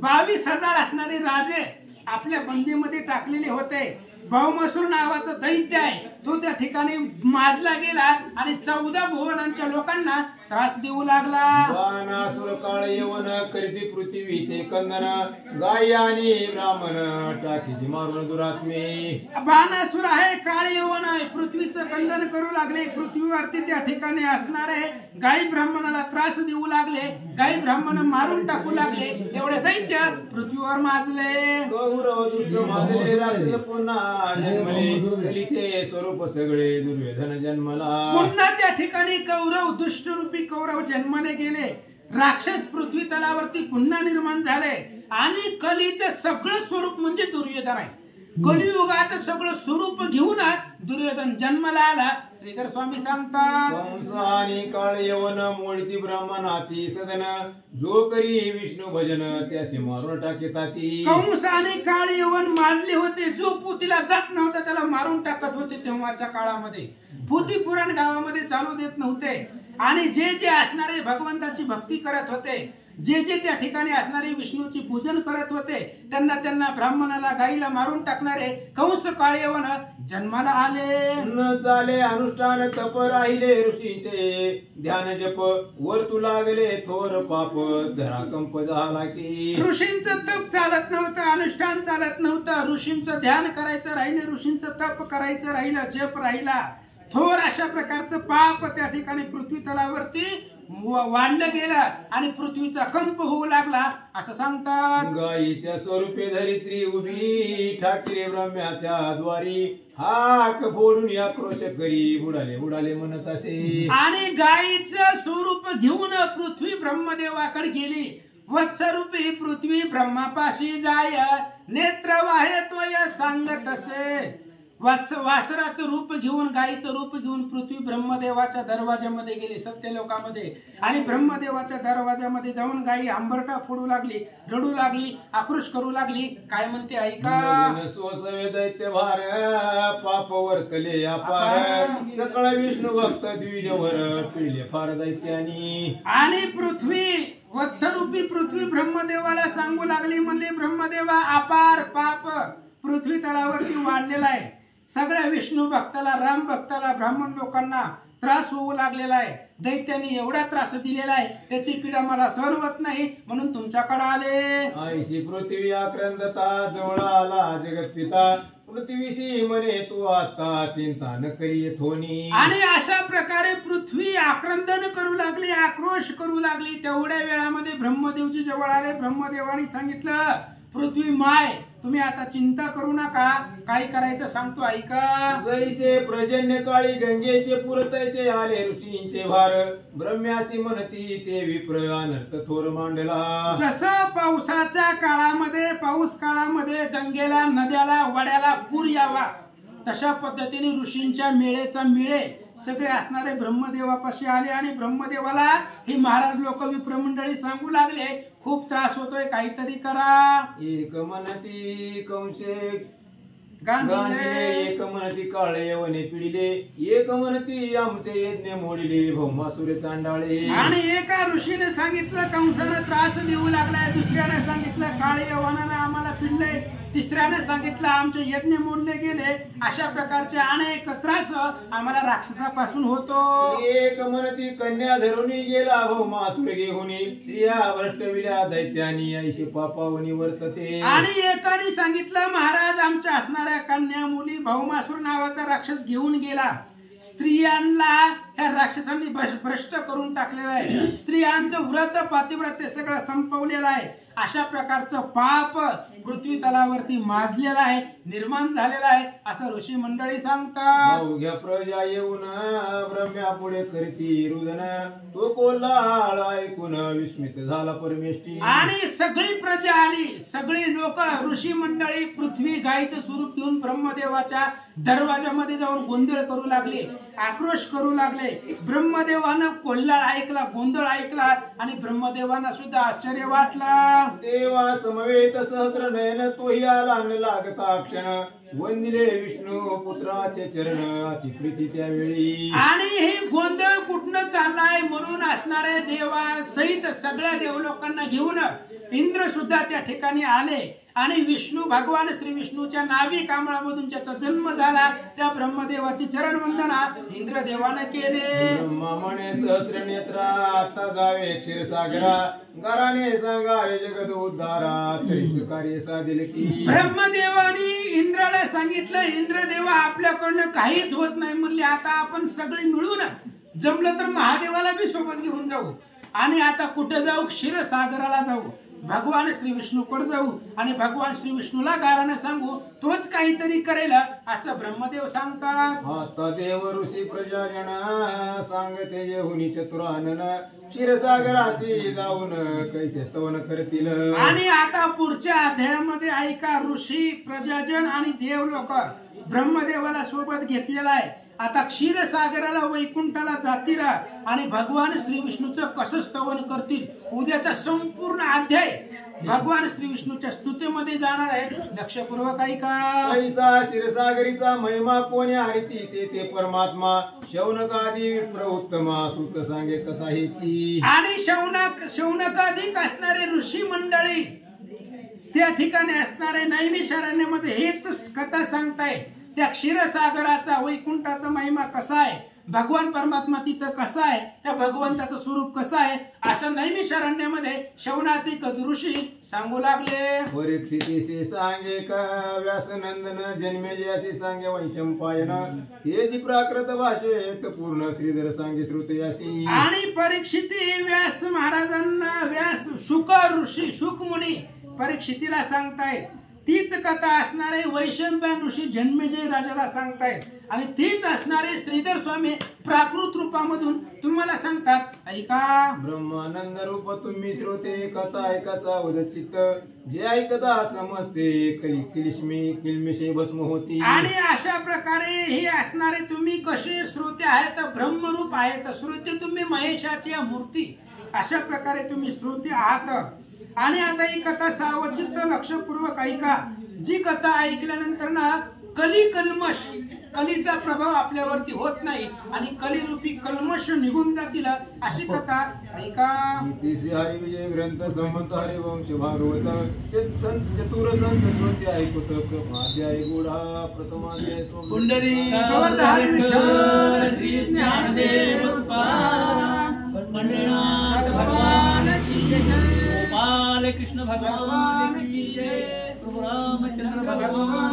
22,000 असणारे राजे आपल्या बंदीमध्ये टाकलेले होते. भौमासुर नावाचा दैत्य आहे, तो त्या ठिकाणी माजला गेला आणि 14 भुवनांच्या लोकांना त्रास देऊ लागला. बाणासुर काळ येवन करीती पृथ्वीचे कंदन, गाय आणि ब्राह्मण टाकीची मारून दुरात्मे. बाणासुर आहे, काळ यवन आहे, पृथ्वीचं खंडन करू लागले. पृथ्वीवरती त्या ठिकाणी असणारे गाई ब्राह्मणाला त्रास देऊ लागले, गाई ब्राह्मण मारून टाकू लागले. एवढे दैत्य पृथ्वीवर माजले. कौरव दुष्ट माजले, राक्षस पुन्हा जन्मले, कलीचे स्वरूप सगळे, दुर्योधन जन्मला. पुन्हा त्या ठिकाणी कौरव दुष्ट रूपी कौरव जन्माने गेले. राक्षस पृथ्वी तलावरती पुन्हा निर्माण झाले आणि कलीचं सगळं स्वरूप म्हणजे दुर्योधन आहे. कलियुगात सगळं स्वरूप घेऊन दुर्योधन जन्माला आला. श्रीधर स्वामी सांगतात, कंस आणि काळ यवन मोळती ब्राह्मणाची सदन, जो करी विष्णू भजन त्यासे मारून टाकेताती. कंस आणि काळ यवन माजले होते. जो पुतीला जात नव्हता त्याला मारून टाकत होते. तेव्हाच्या काळामध्ये पुती पुराण गावामध्ये चालू देत नव्हते आणि जे जे असणारे भगवंताची भक्ती करत होते, जे जे त्या ठिकाणी असणारे विष्णूची पूजन करत होते, त्यांना ब्राह्मणाला गाईला मारून टाकणारे कंस काळ यवन जन्माला आले. न चाले अनुष्ठान तप राहिले ऋषीचे, ध्यान जप वर्तू लागले थोर पाप, धरा कंप झाला की. ऋषींचं तप चालत नव्हतं, अनुष्ठान चालत नव्हतं. ऋषींचं ध्यान करायचं राहिलं, ऋषींचं तप करायचं राहिलं, जप राहिला. थोर अशा प्रकारचं पाप त्या ठिकाणी पृथ्वी तलावरती वाढलं गेलं आणि पृथ्वीचा कंप होऊ लागला असं सांगतात. गायीच्या स्वरूपे धरित्री उभी, ठाकरे ब्रह्म्याच्या द्वारी, हाक फोडून आक्रोश करी, बुडाले बुडाले म्हणत असे. आणि गायीचं स्वरूप घेऊन पृथ्वी ब्रह्मदेवाकडे गेली. वत्सरूपी पृथ्वी ब्रह्मापाशी जाय, नेत्र वाहे त्वय सांगत असे. वासराचं रूप घेऊन, गायीचं रूप घेऊन पृथ्वी ब्रह्मदेवाच्या दरवाजामध्ये गेली, सत्यलोकामध्ये. आणि ब्रह्मदेवाच्या दरवाजामध्ये जाऊन गायी आंबरटा फोडू लागली, रडू लागली, आक्रोश करू लागली. काय म्हणते ऐका, सोसवे दैत्य भार, पाप वर्तले अपार, सकळ विष्णू भक्त द्विजवर, पिळले फार दैत्यानी. आणि पृथ्वी वत्सरूपी पृथ्वी ब्रह्मदेवाला सांगू लागली, म्हणले ब्रह्मदेवा अपार पाप पृथ्वी तलावरती वाढलेला आहे. सगळ्या विष्णू भक्ताला, राम भक्ताला, ब्राह्मण लोकांना त्रास होऊ लागलेला आहे. दैत्याने एवढा त्रास दिलेला आहे, त्याची पीडा मला सहन होत नाही, म्हणून तुमच्याकडे आले. आईशी पृथ्वी आक्रंदता, जवळ आला जगत पिता, पृथ्वीशी म्हणे तू आता, चिंता न करी थोनी. आणि अशा प्रकारे पृथ्वी आक्रंदन करू लागली, आक्रोश करू लागली. तेवढ्या वेळामध्ये ब्रह्मदेवजी जवळ आले. ब्रह्मदेवानी सांगितलं, पृथ्वी माय तुम्ही आता चिंता करू नका, काय करायचं सांगतो ऐका. जैसे पर्जन्य काळी गंगेचे पुर, तैसे आले ऋषींचे भार, ब्रह्म्यासी म्हणती ते विप्र, अनर्थ थोर मांडला. जसं पावसाच्या काळामध्ये, पाऊस काळामध्ये गंगेला, नद्याला, वड्याला पूर यावा, तशा पद्धतीने ऋषींच्या मेळेचा मेळे सगळे असणारे ब्रह्मदेवापाशी आले आणि ब्रह्मदेवाला ही महाराज लोक विप्र मंडळी सांगू लागले, खूप त्रास होतोय, काहीतरी करा. एक म्हणती कंसे गांधीले गांधीले, एक म्हणती काळे यवने पिढिले, एक म्हणती आमचे यज्ञ मोडिले, भौमासुरे चांडाळे. आणि एका ऋषीने सांगितलं कंसानं त्रास देऊ लागलाय, दुसऱ्याने सांगितलं काळे यवनानं आम्हाला पिडलंय, तिसऱ्याने सांगितलं आमचे यज्ञ मोडले गेले. अशा प्रकारचे अनेक त्रास आम्हाला राक्षसापासून होतो. एक म्हणती कन्या धरुणी गेला भौमासुर घेऊन, स्त्रिया भ्रष्टविल्या दैत्यानी ऐशी पापावनी वर्तते. आणि एकाने सांगितलं महाराज आमच्या असणाऱ्या कन्या मुली भौमासूर नावाचा राक्षस घेऊन गेला. स्त्रियांना ह्या राक्षसांनी भ्रष्ट करून टाकलेलं आहे, स्त्रियांचं व्रत पातिव्रत्य सगळं संपवलेलं आहे. अशा प्रकारचं पाप पृथ्वी तलावरती माजलेलं आहे, निर्माण झालेलं आहे असं ऋषी मंडळी सांगतात. अवघ्या प्रजा येऊन ब्रह्म्या पुढे करती रुदन, तो कोल्हाळ ऐकून विस्मित झाला परमेष्ठी. आणि सगळी प्रजा आली, सगळी लोक ऋषी मंडळी पृथ्वी गायीचं स्वरूप घेऊन ब्रह्मदेवाच्या दरवाजामध्ये जाऊन गोंधळ करू लागले, आक्रोश करू लागले. ब्रह्मदेवानं कोल्हाळ ऐकला, गोंधळ ऐकला आणि ब्रह्मदेवांना सुद्धा आश्चर्य वाटला. देवा समवेत सहस्र नयन, तोही आला न लागता क्षण, वंदिले विष्णू पुत्राचे चरण, अति प्रीती त्यावेळी. आणि हे गोंधळ कुठनं चाललाय म्हणून असणारे देवा सहित सगळ्या देवलोकांना घेऊन इंद्र सुद्धा त्या ठिकाणी आले. आणि विष्णू भगवान श्री विष्णूच्या नाभी कमळामधून ज्याचा जन्म झाला त्या ब्रह्मदेवाची चरण वंदना इंद्रदेवाने केले. ब्रह्मा म्हणे सहस्र नेत्रा, आता जावे क्षीरसागरा, घराने सांगावे जगत उद्धारा, तरीच कार्य साधेल की. ब्रह्मदेवानी इंद्राला सांगितलं, इंद्रदेवा आपल्याकडनं काहीच होत नाही म्हणले, आता आपण सगळे मिळून जमलं तर महादेवाला बी सोबत घेऊन जाऊ आणि आता कुठे जाऊ, क्षीरसागराला जाऊ, भगवान श्री विष्णूकडे जाऊ आणि भगवान श्री विष्णूला गाराने सांगू, तोच काहीतरी करेल असं ब्रह्मदेव सांगतात. आता देव ऋषी प्रजाजन सांगते येहुनी चतुरानन, क्षीरसागराशी जाऊन कैसे स्तवन करतील. आणि आता पुढच्या अध्यायामध्ये ऐका, ऋषी प्रजाजन आणि देव लोक ब्रह्मदेवाला सोबत घेतलेला आहे. आता क्षीरसागराला वैकुंठाला जातील आणि भगवान श्री विष्णूचं कसं स्तवन करतील, उद्याचा संपूर्ण अध्याय भगवान श्री विष्णूच्या स्तुतीमध्ये जाणार आहे. लक्षपूर्वक ऐका. कैसा क्षीरसागरीचा महिमा कोणी हरिती, ते परमात्मा शौनकादी प्रउत्तमा, सुत सांगे कथा हीची. आणि शौनकाधिक असणारे ऋषी मंडळी त्या ठिकाणी असणारे नैमिषारण्यामध्ये हेच कथा सांगताय. त्या क्षीरसागराचा वैकुंठाचा महिमा कसा आहे, भगवान परमात्मा तिथं कसा आहे, त्या भगवंताचं स्वरूप कसं आहे असं नैमिषारण्यामध्ये शौनाधिक ऋषी सांगू लागले. परीक्षितीशी सांगे का व्यासनंदन, जन्मेजयाशी सांगे वैशंपायन, हे जी प्राकृत भाषेत पूर्ण श्रीधर सांगे श्रुतयाशी. आणि परीक्षिती व्यास महाराजांना, व्यास शुक ऋषी शुक मुनी परीक्षितीला सांगतायत. तीच कथा असणारे वैशंपायन ऋषी जन्मेजय राजाला सांगतायत आणि तीच असणारे श्रीधर स्वामी प्राकृत रूपामधून तुम्हाला सांगतात. ऐका. ब्रह्मानंद रूप तुम्ही श्रोते, कसा ऐका सावध चित्त, जे ऐकता समजते, किलमिशे भस्म होती. आणि अशा प्रकारे हे असणारे तुम्ही कसे श्रोते आहेत, ब्रह्मरूप आहेत, श्रोते तुम्ही महेशाच्या मूर्ती, अशा प्रकारे तुम्ही श्रोते आहात. आणि आता ही कथा सावचित्त लक्षपूर्वक ऐका. जी कथा ऐकल्यानंतर ना कलिकल्मश, कलीचा प्रभाव आपल्यावरती होत नाही आणि कलिरूपी कल्मश निघून जातील अशी कथा ऐका. श्री हरिविजय ग्रंथ संवत हरिवंश भागवत चतुर संत श्रोते ऐकत प्रथमाध्याय गुढा प्रथमाध्याय पुंडरी श्री ज्ञानदेव पंढरीनाथ भगवान की जय, गोपाल कृष्ण भगवान की जय, प्रभु रामचंद्र भगवान